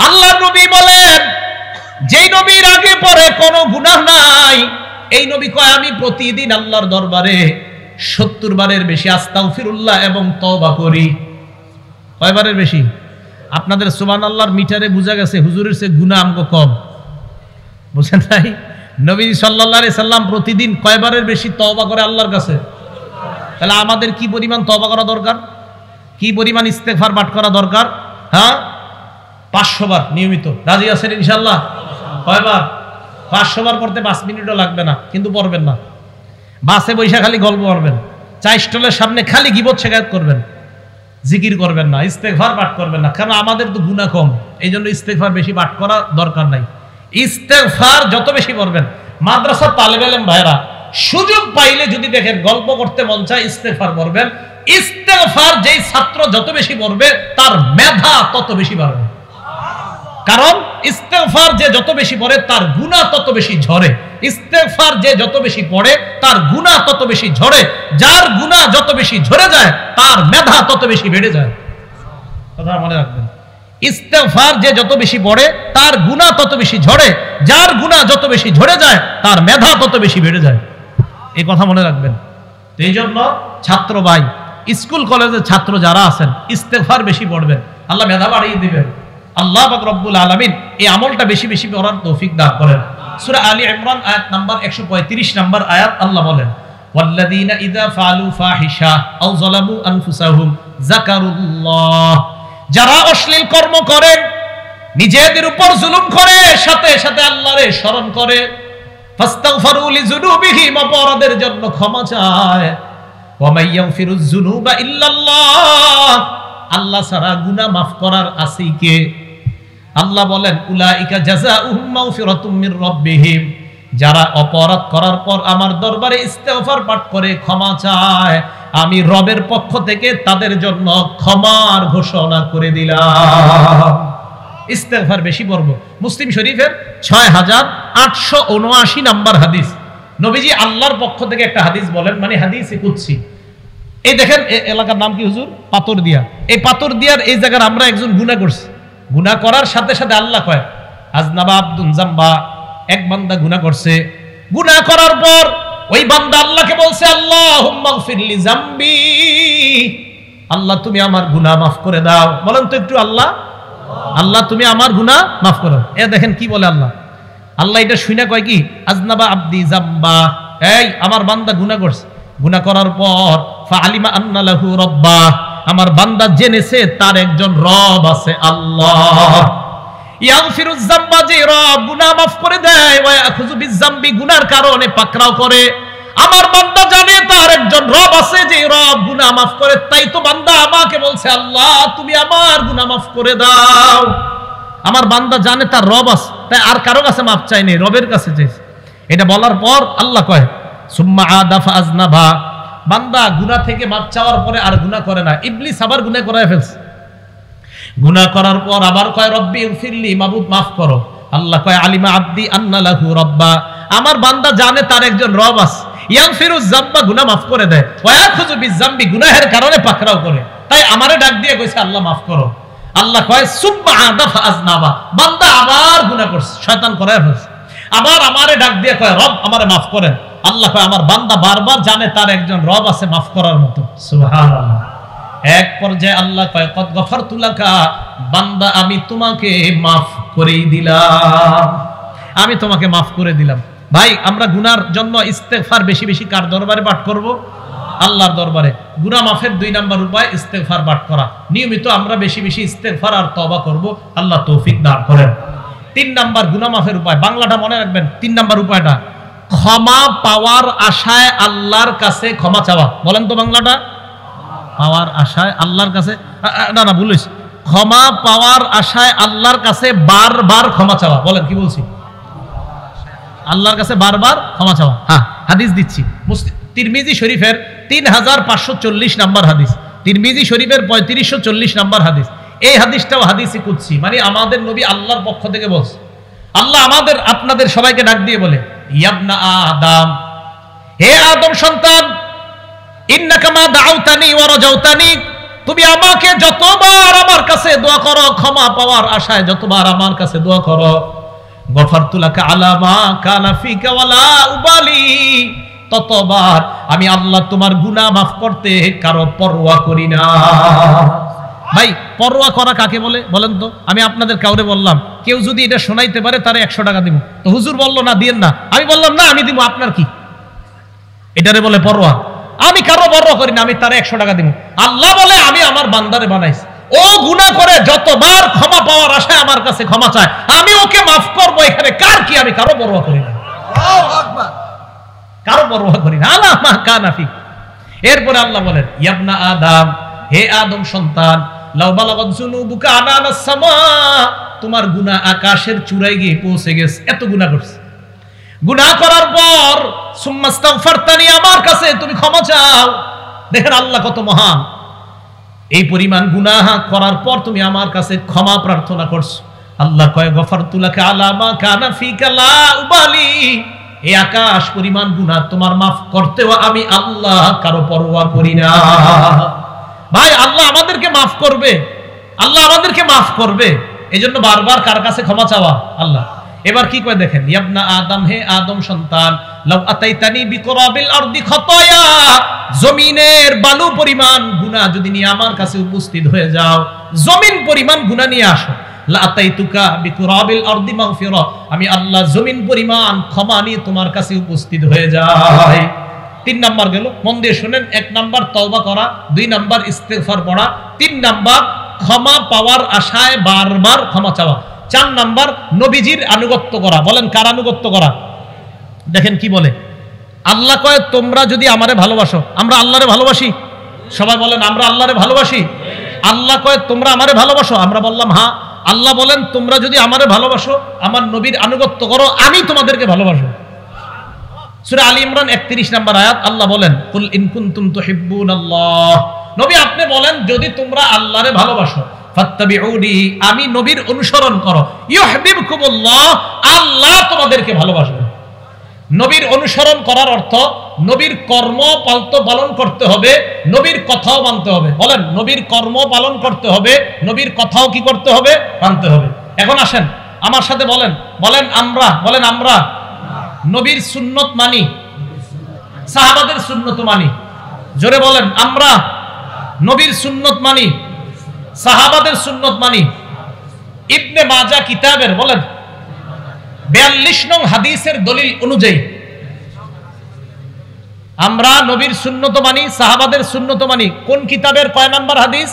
আল্লাহ নবী বলেন যেই নবীর আগে পরে কোনো গুনাহ নাই, এই নবী কয় আমি প্রতিদিন আল্লাহর দরবারে 70 বারের বেশি আস্তাগফিরুল্লাহ এবং তওবা করি। কয়বারের বেশি? আপনাদের সুবহানাল্লাহর মিটারে বোঝা গেছে হুজুরের চেয়ে গুনাহ আমগো কম, বুঝেন নাই? নবী সাল্লাল্লাহু আলাইহি সাল্লাম প্রতিদিন কয়বারের বেশি তওবা করে আল্লাহর কাছে? তাহলে আমাদের কি পরিমাণ তওবা করা দরকার, কি পরিমাণ ইস্তেগফার পাঠ করা দরকার? হ্যাঁ, 500 বার নিয়মিত। রাজি আছেন ইনশাআল্লাহ? কয়বার? 500 বার পড়তে 5 মিনিটও লাগবে না, কিন্তু পড়বেন না। বাসে বৈশা খালি গল্প করবেন, চা স্টলের সামনে খালি গীবত শিকায়ত করবেন, জিকির করবেন না, ইস্তেগফার পাঠ করবেন না। কারণ আমাদের তো গুনাহ কম, এই জন্য ইস্তেগফার বেশি পাঠ করা দরকার নাই। ইস্তেগফার যত বেশি পড়বেন, মাদ্রাসার তালেবে ইলম ভাইরা সুযোগ পাইলে যদি দেখেন গল্প করতে মন চায় ইস্তেগফার পড়বেন। ইস্তেগফার যেই ছাত্র যত বেশি পড়বে তার মেধা তত বেশি বাড়বে। কারণ ইস্তেগফার যে যত বেশি পড়ে তার গুনাহ তত বেশি ঝরে। ইস্তেগফার যে যত বেশি পড়ে তার গুনাহ তত বেশি ঝরে। যার গুনাহ যত বেশি ঝরে যায় তার মেধা তত বেশি বেড়ে যায়। কথা মনে রাখবেন, ইস্তেগফার যে যত বেশি পড়ে তার গুনাহ তত বেশি ঝরে। যার গুনাহ যত বেশি ঝরে যায় তার মেধা তত বেশি বেড়ে যায়। এই কথা মনে রাখবেন। এই জন্য ছাত্র ভাই, স্কুল কলেজের ছাত্র যারা আছেন ইস্তেগফার বেশি পড়বেন, আল্লাহ মেধা বাড়িয়ে দিবেন। আল্লাহ পাক রব্বুল আলামিন এই আমলটা বেশি বেশি করার তৌফিক দান করেন। সূরা আলী ইমরান আয়াত নাম্বার 135 নাম্বার আয়াত আল্লাহ বলেন ওয়াল্লাযীনা ইযা ফাআলু ফাহিশা আও যালামু আনফুসাহুম যাকারুল্লাহ। যারা অশ্লীল কর্ম করে, নিজেদের উপর জুলুম করে, সাথে সাথে আল্লাহরে স্মরণ করে, ফাস্তাগফিরু লিযুনুবিহিম, অপরাধের জন্য ক্ষমা চায়, ওয়া মাইয়াগফিরুয যুনুবা ইল্লাল্লাহ, আল্লাহ ছাড়া গুনাহ মাফ করার আছে কে? আল্লাহ বলেন উলাইকা জাযাউহুম মাগফিরাতুম মির রাব্বিহিম, যারা অপরাধ করার পর আমার দরবারে ইস্তেগফার পাঠ করে ক্ষমা চায়, আমি রবের পক্ষ থেকে তাদের জন্য ক্ষমার ঘোষণা করে দিলাম। ইস্তেগফার বেশি পড়ব। মুসলিম শরীফের 6879 নাম্বার হাদিস, নবীজি আল্লাহর পক্ষ থেকে একটা হাদিস বলেন, মানে হাদিসে কুদসি। এই দেখেন এলাকার নাম কি হুজুর? পাথরদিয়া। এই পাথরদিয়ার এই জায়গার আমরা একজন গুনাহ করছি, গুনাহ করার সাথে সাথে আল্লাহ কয় আজনাবা আব্দুন জামবা, এক বান্দা গুনাহ করছে। গুনাহ করার পর ওই বান্দা আল্লাহকে বলছে আল্লাহুম্মা গফিরলি জামবি, আল্লাহ তুমি আমার গুনাহ মাফ করে দাও। বলেন তো একটু আল্লাহ, আল্লাহ তুমি আমার গুনাহ মাফ করো। এ দেখেন কি বলে আল্লাহ। আল্লাহ এটা শুনে কয় কি আজনাবা আব্দি জামবা, এই আমার বান্দা গুনাহ করছে। গুনাহ করার পর ফাআলিমা আন্না লাহু রাব্বা, আমার বান্দা জেনেছে তার একজন রব আছে আল্লাহ। ইয়াগফিরুয যামবা, যে রব গুনাহ মাফ করে দেয়, ওয়া ইয়াখুযু বিয-যামবি, গুনাহর কারণে পাকড়াও করে। আমার বান্দা জানে তার একজন রব আছে যে রব গুনাহ মাফ করে, তাই তো বান্দা আমাকে বলছে আল্লাহ তুমি আমার গুনাহ মাফ করে দাও। আমার বান্দা জানে তার রব আছে, তাই আর কারো কাছে মাফ চাইনি, রবের কাছে চাইছে। এটা বলার পর আল্লাহ কয় সুম্মা আদা ফাআজনাবা, বান্দা গুনাহ থেকে মাফ চাওয়ার পরে আর গুনাহ করে না। ইবলিস আবার গুনাহ করায় ফেলছে। গুনাহ করার পর আবার কয় রব্বি ইগফিরলি, মাবুদ মাফ করো। আল্লাহ কয় আলিমা আব্দি আন্না লাহু রাব্বা, আমার বান্দা জানে তার একজন রব আছে। ইয়াগফিরুয যামবা, গুনাহ মাফ করে দেয়, ওয়া ইয়াখুযু বিয-যামবি, গুনাহের কারণে পাকড়াও করে। তাই আমারে ডাক দিয়ে কইছে আল্লাহ মাফ করো। আল্লাহ কয় সুম্মা আদা ফাআজনাবা, বান্দা আবার গুনাহ করছে, শয়তান করায় ফেলছে। আবার আমারে ডাক দিয়ে কয় রব আমারে মাফ করেন। আল্লাহ কয় আমার বান্দা বারবার জানে তার একজন রব আছে মাফ করার মতো। সুবহানাল্লাহ। এক পর্যায়ে আল্লাহ কয় কদ গফারতু লাকা, বান্দা আমি তোমাকে মাফ করে দিলাম, আমি তোমাকে মাফ করে দিলাম। ভাই আমরা গুনার জন্য ইস্তেগফার বেশি বেশি কার দরবারে পাঠ করব? আল্লাহর দরবারে। গুনাহ মাফের 2 নাম্বার উপায় ইস্তেগফার পাঠ করা। নিয়মিত আমরা বেশি বেশি ইস্তেগফার আর তওবা করব, আল্লাহ তৌফিক দান করেন। 3 নাম্বার গুনাহ মাফের উপায়, বাংলাটা মনে রাখবেন। 3 নাম্বার উপায়টা ক্ষমা পাওয়ার আশায় আল্লাহর কাছে ক্ষমা চাওয়া। বলেন তো বাংলাটা, পাওয়ার আশায় আল্লাহর কাছে, না না ভুল হইছে, ক্ষমা পাওয়ার আশায় আল্লাহর কাছে বারবার ক্ষমা চাওয়া। বলেন কি বলছি? আল্লাহর কাছে বারবার ক্ষমা চাওয়া। হ্যাঁ, হাদিস দিচ্ছি, তিরমিজি শরীফের 3540 নাম্বার হাদিস, তিরমিজি শরীফের 3540 নাম্বার হাদিস। এই হাদিসটাও হাদিসে কুদসি, মানে আমাদের নবী আল্লাহর পক্ষ থেকে বলছে। আল্লাহ আমাদের আপনাদের সবাইকে ডাক দিয়ে বলে, ইয়াবনা আদম, হে আদম সন্তান, ইন্নাকা মা দাউতানি ওয়া রাজাউতানি, তুমি আমাকে যতবার আমার কাছে দোয়া করো, ক্ষমা পাওয়ার আশায় যতবার আমার কাছে দোয়া করো, গফারতু লাকা আলা মা কানা ফিকা ওয়ালা উবালি, ততবার আমি আল্লাহ তোমার গুনাহ মাফ করতে কারো পরোয়া করি না। ভাই পরোয়া করা কাকে বলে বলেন তো? আমি আপনাদের কাউরে বললাম, কেউ যদি এটা শোনাইতে পারে তারে 100 টাকা দিব। তো হুজুর বললো না দিয়েন না, আমি বললাম না আমি দিব, আপনার কি? এটারে বলে পরোয়া। আমি কারো পরোয়া করি না, আমি তারে 100 টাকা দিব। আল্লাহ বলে আমি আমার বান্দারে বানাইছি, ও গুনাহ করে যতবার ক্ষমা পাওয়ার আশায় আমার কাছে ক্ষমা চায়, আমি ওকে মাফ করবো। এখানে কার কি? আমি কারো পরোয়া করি না, কারো পরোয়া করি না। আলা মা কানা ফিক। এরপরে আল্লাহ বলেন, ইয়াবনা আদম, হে আদম সন্তান, লাউ বালাগাত যুনুবুকা আনানাস সামা, তোমার গুনাহ আকাশের চূড়ায় গিয়ে পৌঁছে গেছে, এত গুনাহ করছে। গুনাহ করার পর সুম্মাস্তাগফারতানি, আমার কাছে তুমি ক্ষমা চাও। দেখেন আল্লাহ কত মহান, এই পরিমাণ গুনাহ করার পর তুমি আমার কাছে ক্ষমা প্রার্থনা করছো। আল্লাহ কয় গফারতু লাকা আলা মা কানা ফিকা লা উবালি, এই আকাশ পরিমাণ গুনাহ তোমার মাফ করতেও আমি আল্লাহ কারো পরোয়া করি না। ভাই আল্লাহ আমাদেরকে মাফ করবে, আল্লাহ আমাদেরকে মাফ করবে, এজন্য বারবার কার কাছে ক্ষমা চাওয়া? আল্লাহ। এবার কি কয় দেখেন, ইয়াবনা আদম, হে আদম সন্তান, লাউ আতাইতানি বিকুরাবিল আরদি খাতায়া, জমিনের বালু পরিমাণ গুনাহ যদি নিয়ে আমার কাছে উপস্থিত হয়ে যাও, জমিন পরিমাণ গুনাহ নিয়ে আসো, লা আতাইতুকা বিকুরাবিল আরদি মাগফিরা, আমি আল্লাহ জমিন পরিমাণ ক্ষমা নিয়ে তোমার কাছে উপস্থিত হয়ে যাই। 3 নাম্বার গেল, মন দিয়ে শুনেন। 1 নাম্বার তওবা করা, 2 নাম্বার ইস্তেগফার পড়া, 3 নাম্বার ক্ষমা পাওয়ার আশায় বারবার ক্ষমা চাওয়া, 4 নাম্বার নবীজির আনুগত্য করা। বলেন কার আনুগত্য করা? দেখেন কি বলে আল্লাহ, কয় তোমরা যদি আমারে ভালোবাসো, আমরা আল্লাহরে ভালোবাসি, সবাই বলেন আমরা আল্লাহরে ভালোবাসি। আল্লাহ কয় তোমরা আমারে ভালোবাসো, আমরা বললাম হ্যাঁ। আল্লাহ বলেন তোমরা যদি আমারে ভালোবাসো, আমার নবীর আনুগত্য করো, আমি তোমাদেরকে ভালোবাসো। সূরা আলী ইমরান 31 নাম্বার আয়াত, আল্লাহ বলেন কুল ইন কুনতুম তুহিব্বুনাল্লাহ, নবী আপনি বলেন যদি তোমরা আল্লাহরে ভালোবাসো, ফাত্তাবিউনি, আমি নবীর অনুসরণ করো, ইউহিব্বুকুমুল্লাহ, আল্লাহ তোমাদেরকে ভালোবাসবেন। নবীর অনুসরণ করার অর্থ নবীর কর্ম পালন করতে হবে, নবীর কথাও মানতে হবে। বলেন নবীর কর্ম পালন করতে হবে, নবীর কথাও কি করতে হবে? মানতে হবে। এখন আসেন আমার সাথে বলেন, বলেন আমরা, বলেন আমরা নবীর সুন্নত মানি, সাহাবাদের সুন্নত মানি। জোরে বলেন আমরা নবীর সুন্নত মানি, সাহাবাদের সুন্নত মানি। ইবনে মাজাহ কিতাবের বলেন 42 নং হাদিসের দলিল অনুযায়ী আমরা নবীর সুন্নত মানি, সাহাবাদের সুন্নত মানি। কোন কিতাবের কয় নাম্বার হাদিস?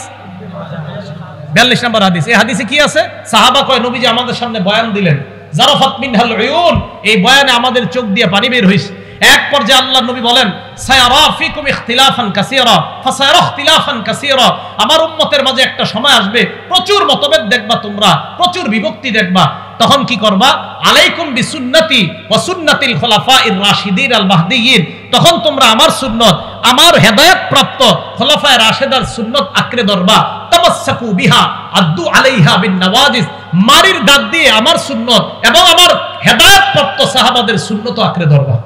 42 নাম্বার হাদিস। এই হাদিসে কি আছে? সাহাবা কয় নবীজি আমাদের সামনে বয়ান দিলেন, জারাফাত মিনহাল উয়ুন, এই বয়ানে আমাদের চোখ দিয়ে পানি বের হইছে। এক পর্যায়ে আল্লাহর নবী বলেন, সায়ারা ফিকুম ইখতিলাফান কাসীরা ফাসায়ারা ইখতিলাফান কাসীরা, আমার উম্মতের মাঝে একটা সময় আসবে প্রচুর মতভেদ দেখবা তোমরা, প্রচুর বিভক্তি দেখবা। তখন কি করবা? আলাইকুম বিসুন্নতি ওয়া সুন্নাতিল খুলাফাইর রাশিদিন আল মাহদিয়িন, তখন তোমরা আমার সুন্নত, আমার হেদায়েত প্রাপ্ত খুলাফায়ে রাশিদার সুন্নত আঁকড়ে ধরবা। তামাসসাকু বিহা আদ্দু আলাইহা বিন নওয়াজিস, মারির দাঁত দিয়ে আমার সুন্নত এবং আমার হেদায়েত প্রাপ্ত সাহাবাদের সুন্নত আঁকড়ে ধরবা।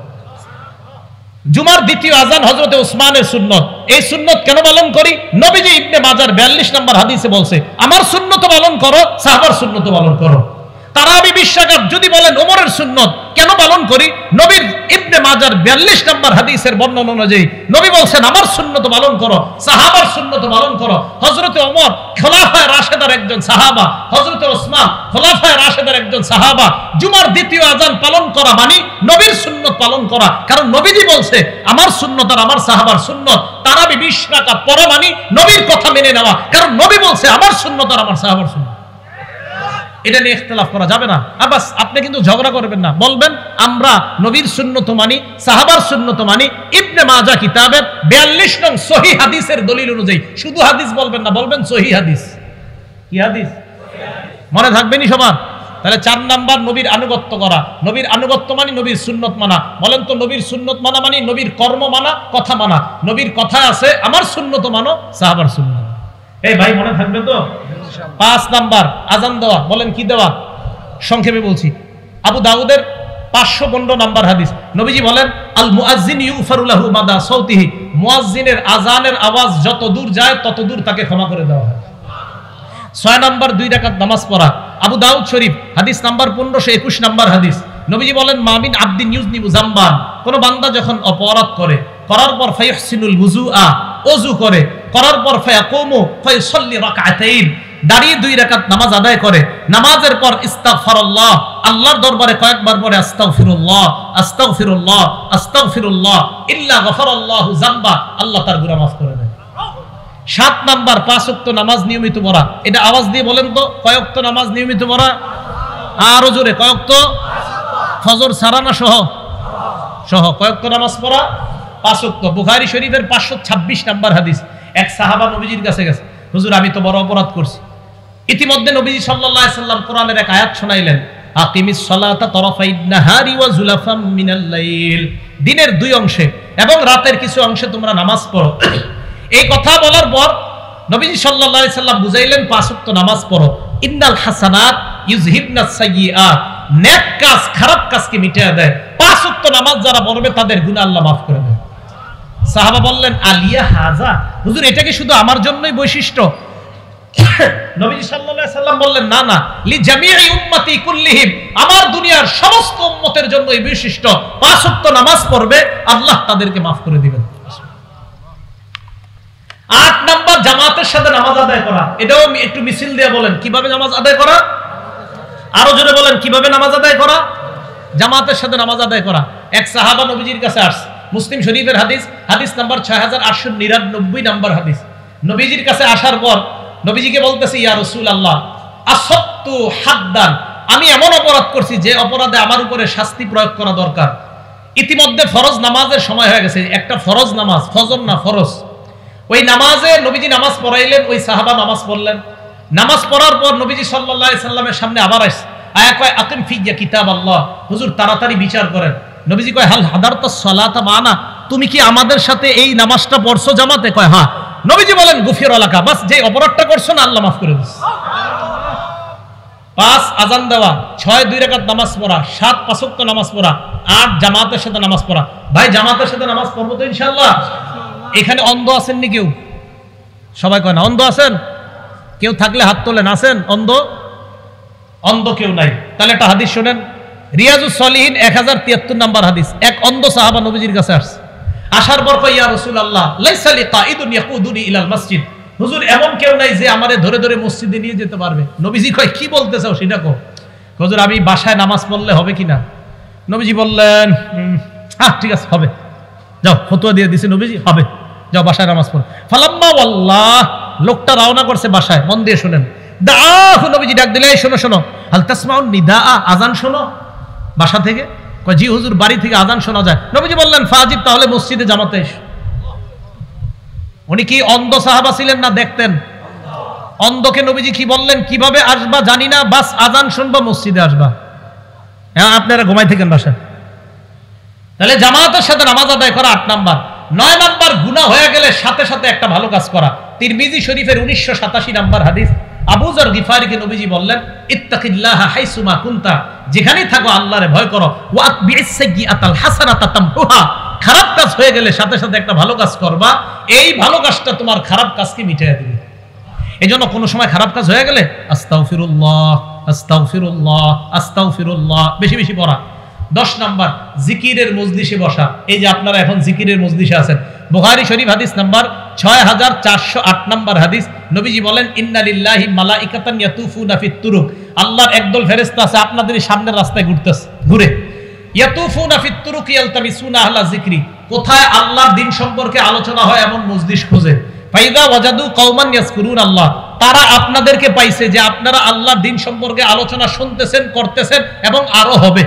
জুমার দ্বিতীয় আজান হযরতে ওসমানের সুন্নত। এই সুন্নত কেন পালন করি? নবীজি ইবনে মাজার 42 নম্বর হাদিসে বলছে, আমার সুন্নত পালন করো, সাহাবার সুন্নত পালন করো। তারাবি 20 রাকাত যদি বলেন ওমরের সুন্নত কেন পালন করি? নবীর ইবনে মাজার 42 নম্বর হাদিসের বর্ণনা অনুযায়ী নবী বলছেন আমার সুন্নত পালন করো, সাহাবার সুন্নত পালন করো। হযরতে ওমর খলিফায়ে রাশেদার একজন সাহাবা, হযরতে ওসমান খলিফায়ে রাশেদার একজন সাহাবা। জুমার দ্বিতীয় আযান পালন করা মানে নবীর সুন্নত পালন করা, কারণ নবীজি বলছে আমার সুন্নত আর আমার সাহাবার সুন্নত। তারাবি 20 রাকাত পড়া মানে নবীর কথা মেনে নেওয়া, কারণ নবী বলছে আমার সুন্নত আর আমার সাহাবার সুন্নত। এটা নিয়ে ইখতিলাফ করা যাবে না। আবাস আপনি কিন্তু ঝগড়া করবেন না, বলবেন আমরা নবীর সুন্নত মানি, সাহাবার সুন্নত মানি। ইবনে মাজাহ কিতাবের 42 নং সহিহ হাদিসের দলিল অনুযায়ী, শুধু হাদিস বলবেন না, বলবেন সহিহ হাদিস। কি হাদিস? মনে থাকবেনি সবার? তাহলে 4 নাম্বার নবীর আনুগত্য করা। নবীর আনুগত্য মানে নবীর সুন্নত মানা। বলেন তো নবীর সুন্নত মানা মানে নবীর কর্ম মানা, কথা মানা। নবীর কথায় আছে আমার সুন্নত মানো, সাহাবার সুন্নত। এই ভাই মনে থাকবে তো? 5 নাম্বার আযান দেওয়া। বলেন কি দেওয়া? সংক্ষেপে বলছি। আবু দাউদের 515 নাম্বার হাদিস, নবীজি বলেন আল মুআজ্জিন ইউফারু লাহু মাদা সাউতিহি, মুয়াজ্জিনের আযানের আওয়াজ যত দূর যায় তত দূর তাকে ক্ষমা করে দেওয়া হয়। 6 নাম্বার 2 রাকাত নামাজ পড়া। আবু দাউদ শরীফ হাদিস নাম্বার 1521 নাম্বার হাদিস, নবীজি বলেন মামিন আবদিন ইউজনিবু যামবান, কোন বান্দা যখন অপরাধ করে, করার পর ফায়হসিনুল ওযুআ, ওযু করে, করার পর ফায়াকুমু ফায়ুসাল্লি রাকাতাইন, দাঁড়িয়ে 2 রাকাত নামাজ আদায় করে, নামাজের পর ইস্তিগফারুল্লাহ, আল্লাহর দরবারে কয়েকবার পরে আস্তাগফিরুল্লাহ আস্তাগফিরুল্লাহ আস্তাগফিরুল্লাহ ইল্লা গফারাল্লাহু যামবা, আল্লাহ তার গুনাহ মাফ করে দেন। 7 নাম্বার 5 ওয়াক্ত নামাজ নিয়মিত পড়া। এটা আওয়াজ দিয়ে বলেন তো, কয় ওয়াক্ত নামাজ নিয়মিত পড়া? আরো জোরে, কয় ওয়াক্ত? ফজর ছাড়া না সহ? সহ। কয় ওয়াক্ত নামাজ পড়া? 5 ওয়াক্ত। বুখারী শরীফের 526 নাম্বার হাদিস, এক সাহাবা নবীজির কাছে গেছে, হুজুর আমি তো বড় অপরাধ করছি। ইতিমধ্যে নবীজি সাল্লাল্লাহু আলাইহি সাল্লাম কোরআনের এক আয়াত শোনাইলেন, আকিমিস সালাতা তারাফাইন নাহারি ওয়া যুলাফাম মিনাল লাইল, দিনের 2 অংশে এবং রাতের কিছু অংশে তোমরা নামাজ পড়ো। এই কথা বলার পর নবীজি সাল্লাল্লাহু আলাইহি সাল্লাম বুঝাইলেন 5 ওয়াক্ত নামাজ পড়ো। ইন্নাল হাসানাত ইউযহিবনাস সাইয়্যাত, নেক কাজ খারাপ কাজকে মিটিয়ে দেয়। 5 ওয়াক্ত নামাজ যারা পড়বে তাদের গুনাহ আল্লাহ মাফ করে দেয়। সাহাবা বললেন আলিয়া হাজা, হুজুর এটা কি শুধু আমার জন্যই বৈশিষ্ট্য? নবীজি সাল্লাল্লাহু আলাইহি সাল্লাম বললেন না না, লি জামিই উম্মতি কুল্লিহিম, আমার দুনিয়ার সমস্ত উম্মতের জন্য এই বৈশিষ্ট্য। 5 ওয়াক্ত নামাজ পড়বে, আল্লাহ তাদেরকে মাফ করে দিবেন। 8 নাম্বার জামাতের সাথে নামাজ আদায় করা। এটাও একটু মিছিল দিয়ে বলেন কিভাবে নামাজ আদায় করা? আরো জোরে বলেন কিভাবে নামাজ আদায় করা? জামাতের সাথে নামাজ আদায় করা। এক সাহাবা নবীজির কাছে আসছে, মুসলিম শরীফের হাদিস, হাদিস নাম্বার 6899 নাম্বার হাদিস। নবীজির কাছে আসার পর নবীজিকে বলতেছে ইয়া রাসূলুল্লাহ আসত্তু হাদ্দান, আমি এমন অপরাধ করছি যে অপরাধে আমার উপরে শাস্তি প্রয়োগ করা দরকার। ইতিমধ্যে ফরজ নামাজের সময় হয়ে গেছে, একটা ফরজ নামাজ, ফজর না ফরজ। ওই নামাজে নবীজি নামাজ পড়াইলেন, ওই সাহাবা নামাজ পড়লেন। নামাজ পড়ার পর নবীজি সাল্লাল্লাহু আলাইহি সাল্লামের সামনে আবার আসছে, আয়া কয় আকিম ফিয়া কিতাবাল্লাহ, হুজুর তাড়াতাড়ি বিচার করেন। নবীজি কয় হাল হাদারতাস সালাতা মানা, তুমি কি আমাদের সাথে এই নামাজটা পড়ছো জামাতে? কয় হ্যাঁ। নবীজি বলেন গুফিরা লাকা, বাস যে অপরাধটা করছো না আল্লাহ মাফ করে দিয়েছে। 5 আযান দেওয়া, 6 2 রাকাত নামাজ পড়া, 7 5 ওয়াক্ত নামাজ পড়া, 8 জামাতের সাথে নামাজ পড়া। ভাই জামাতের সাথে নামাজ পড়বো তো ইনশাআল্লাহ? এখানে অন্ধ আছেন নি কেউ? সবাই কয় না। অন্ধ আছেন? কেউ থাকলে হাত তোলেন। আছেন অন্ধ? অন্ধ কেউ নাই। তাহলে একটা হাদিস শুনেন, রিয়াজুস সলিহিন 1073 নাম্বার হাদিস। এক অন্ধ সাহাবা নবীজির কাছে আসছে, আসার পর কয় ইয়া রাসূলুল্লাহ লাইসা লি কাঈদুন ইয়াকুদুনি ইলাল মসজিদ, হুজুর এমন কেউ নাই যে আমারে ধরে ধরে মসজিদে নিয়ে যেতে পারবে। নবীজি কয় কি বলতে চাও সেটা কও। হুজুর আমি বাসায় নামাজ পড়লে হবে কিনা? নবীজি বললেন হ্যাঁ ঠিক আছে হবে, যাও। ফতোয়া দিয়ে দিছে নবীজি, হবে, যাও বাসায় নামাজ পড়ো। ফালাম্মা ওয়াল্লাহ, লোকটা রওনা করছে বাসায়। মন দিয়ে শুনেন, দাহ নবীজি ডাক দিলে এই শোনো শোনো, হাল তাসমাউন নিদা, আযান শোনো বাসা থেকে? কয় জি হুজুর বাড়ি থেকে আযান শোনা যায়। নবীজি বললেন ফাজিব, তাহলে মসজিদে জামাতে এসো। উনি কি অন্ধ সাহাবা ছিলেন না দেখতেন? অন্ধকে নবীজি কি বললেন? কিভাবে আসবা জানি না, বাস আযান শুনবা মসজিদে আসবা। হ্যাঁ আপনারা ঘুমাই থাকেন বাসায়। তাহলে জামাতের সাথে নামাজ আদায় করা 8 নাম্বার। 9 নাম্বার গুনাহ হয়ে গেলে সাথে সাথে একটা ভালো কাজ করা। তিরমিজি শরীফের 1987 নাম্বার হাদিস, আবু যর গিফারীকে নবীজি বললেন ইত্তাকিল্লাহা হাইসুমা কুনতা, যেখানেই থাকো আল্লাহরে ভয় করো। ওয়া আতবিইস সাইয়্যাতাল হাসানাতা তামহুহা, খারাপ কাজ হয়ে গেলে সাথে সাথে একটা ভালো কাজ করবা, এই ভালো কাজটা তোমার খারাপ কাজকে মিটিয়ে দিবে। এজন্য কোনো সময় খারাপ কাজ হয়ে গেলে আস্তাগফিরুল্লাহ আস্তাগফিরুল্লাহ আস্তাগফিরুল্লাহ, বেশি বেশি পড়া। 10 নাম্বার জিকিরের মজলিসে বসা। এই যে আপনারা এখন জিকিরের মজলিসে আছেন, বুখারী শরীফ হাদিস নাম্বার 6408 নাম্বার হাদিস, নবীজি বলেন ইন্না লিল্লাহি মালাইকাতান ইয়াতুফুনা ফিত তুরুক, আল্লাহর একদল ফেরেশতা আছে আপনাদের সামনের রাস্তায় ঘুরে। ইয়াতুফুনা ফিত তুরুক ইয়ালতামিসুনা আহলা যিকরি, কোথায় আল্লাহর দ্বীন সম্পর্কে আলোচনা হয় এমন মজলিস খোঁজে। ফাইদা ওয়াজাদু কওমান ইয়াজকুরুন আল্লাহ, তারা আপনাদেরকে পাইছে যে আপনারা আল্লাহর দ্বীন সম্পর্কে আলোচনা শুনতেছেন, করতেছেন এবং আরো হবে।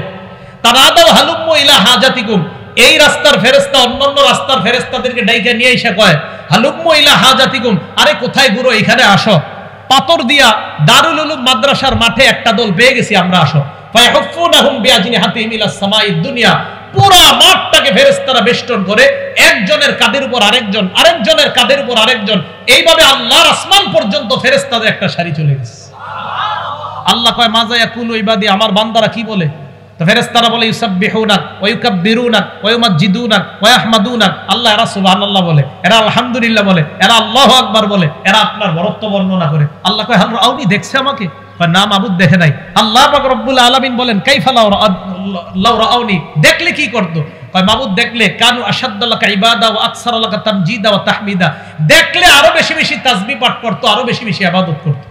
তারাদাউ হালুম্মু ইলা হাজাতিকুম, এই রাস্তার ফেরেশতা অন্যান্য রাস্তার ফেরেশতাদেরকে ডাইকা নিয়ে এসে কয় হালুম্মু ইলা হাজাতিকুম, আরে কোথায় গুরু, এখানে আসো। পাথর দিয়া দারুল উলুম মাদ্রাসার মাঠে একটা দল পেয়ে গেছি আমরা, আসো। ফায়াহুফুনাহুম বিআজনিহাতিহিম ইলাস সামাঈদ দুনিয়া, পুরা মাঠটাকে ফেরেশতারা বেষ্টন করে একজনের কাঁধের উপর আরেকজন, আরেকজনের কাঁধের উপর আরেকজন, এইভাবে আল্লাহর আসমান পর্যন্ত ফেরেশতাদের একটা সারি চলে গেছে। আল্লাহ কয় মাজা ইয়াকুলু ইবাদি, আমার বান্দারা কি বলে? তো ফেরেশতারা বলে ইউসাব্বিহুনাক ওয়া ইউকাব্বিরুনাক ওয়া ইউমাজ্জিদুনাক ওয়া ইয়াহমাদুনাক, আল্লাহ এরা সুবহানাল্লাহ বলে, এরা আলহামদুলিল্লাহ বলে, এরা আল্লাহু আকবার বলে, এরা আপনার বরত্ব বর্ণনা করে। আল্লাহ কয় হাল রাউনি, দেখছে আমাকে? কয় না মাবুদ দেখে নাই। আল্লাহ পাক রব্বুল আলামিন বলেন কাইফা লাউ রাউনি, দেখলে কি করত? কয় মাবুদ দেখলে কানু আশাদ্দালাকা ইবাদা ওয়া আকসারালাকা তামজিদা ওয়া তাহমিদা, দেখলে আরো বেশি বেশি তাসবিহ পাঠ করত, আরো বেশি বেশি ইবাদত করত।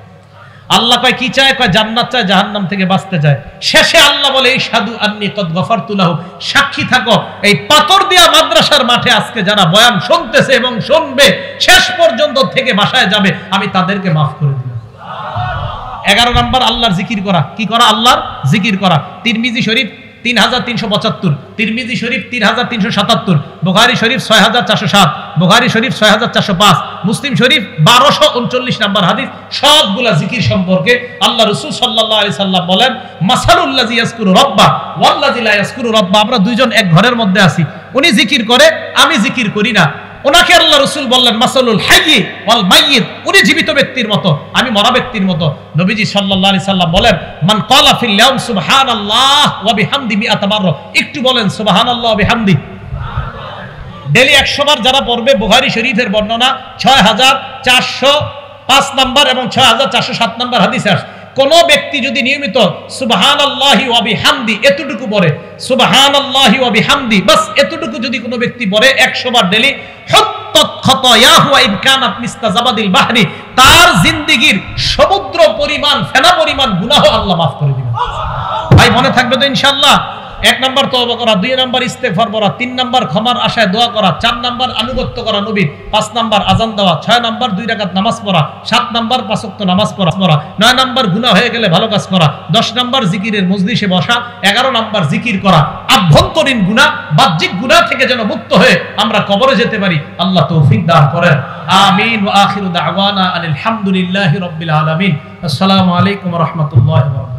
আল্লাহ কয় কি চায়? কয় জান্নাত চায়, জাহান্নাম থেকে বাঁচতে চায়। শেষে আল্লাহ বলে ইশহাদু আন্নী কদ গফারতু লাহু, সাক্ষী থাকো এই পাথর দিয়া মাদ্রাসার মাঠে আজকে যারা বয়ান শুনতেছে এবং শুনবে শেষ পর্যন্ত থেকে বাসায় যাবে, আমি তাদেরকে মাফ করে দিলাম। 11 নাম্বার আল্লাহর জিকির করা। কি করা? আল্লাহর জিকির করা। তিরমিজি শরীফ 3375, তিরমিজি শরীফ 3377, বুখারী শরীফ 6407, বুখারী শরীফ 6405, মুসলিম শরীফ 1239 নাম্বার হাদিস। সবগুলা জিকির সম্পর্কে আল্লাহ রাসূল সাল্লাল্লাহু আলাইহি সাল্লাম বলেন মাসালুল লাযী ইয়াজকুরু রাব্বা ওয়াল লাযী লা ইয়াজকুরু রাব্বা, আমরা দুইজন এক ঘরের মধ্যে আছি, উনি জিকির করে, আমি জিকির করি না। ওনাকে আল্লাহ রাসূল বললেন মাসালুল হাইয়্যি ওয়াল মাইয়িত, উনি জীবিত ব্যক্তির মতো, আমি মরা ব্যক্তির মতো। নবীজি সাল্লাল্লাহু আলাইহি সাল্লাম বলেন মান ক্বালা ফিল ইয়াউম সুবহানাল্লাহ ওয়া বিহামদি মিআতা মাররা, একটু বলেন সুবহানাল্লাহ ওয়া বিহামদি। ডেইলি 100 বার যারা পড়বে, বুখারী শরীফের বর্ণনা 6405 নাম্বার এবং 6407 নাম্বার হাদিসে আসে, কোন ব্যক্তি যদি নিয়মিত সুবহানাল্লাহি ওয়া বিহামদি এতটুকু পড়ে, সুবহানাল্লাহি ওয়া বিহামদি বাস এতটুকু যদি কোনো ব্যক্তি পড়ে 100 বার ডেইলি, হুত্তাত খাতায়াহু ওয়া ইন কানাত মিসলা জাবাদিল বাহরি, তার জিন্দেগীর সমুদ্র পরিমাণ, ফেনা পরিমাণ গুনাহ আল্লাহ মাফ করে দিবেন। ভাই মনে থাকবে তো ইনশাআল্লাহ? 1 নাম্বার তওবা করা, 2 নাম্বার ইস্তেগফার পড়া, 3 নাম্বার ক্ষমার আশায় দোয়া করা, 4 নাম্বার আনুগত্য করা নবীর, 5 নাম্বার আযান দেওয়া, 6 নাম্বার 2 রাকাত নামাজ পড়া, 7 নাম্বার 5 ওয়াক্ত নামাজ পড়া, 9 নাম্বার গুনাহ হয়ে গেলে ভালো কাজ করা, 10 নাম্বার জিকিরের মজলিসে বসা, 11 নাম্বার জিকির করা। আভ্যন্তরীণ গুনাহ, বাহ্যিক গুনাহ থেকে যেন মুক্ত হয়ে আমরা কবরে যেতে পারি, আল্লাহ তৌফিক দান করেন। আমিন। ওয়া আখিরু দাওয়ানা আনিল হামদুলিল্লাহি রাব্বিল আলামিন। আসসালামু আলাইকুম ওয়া রাহমাতুল্লাহি ওয়া বারাকাতুহু।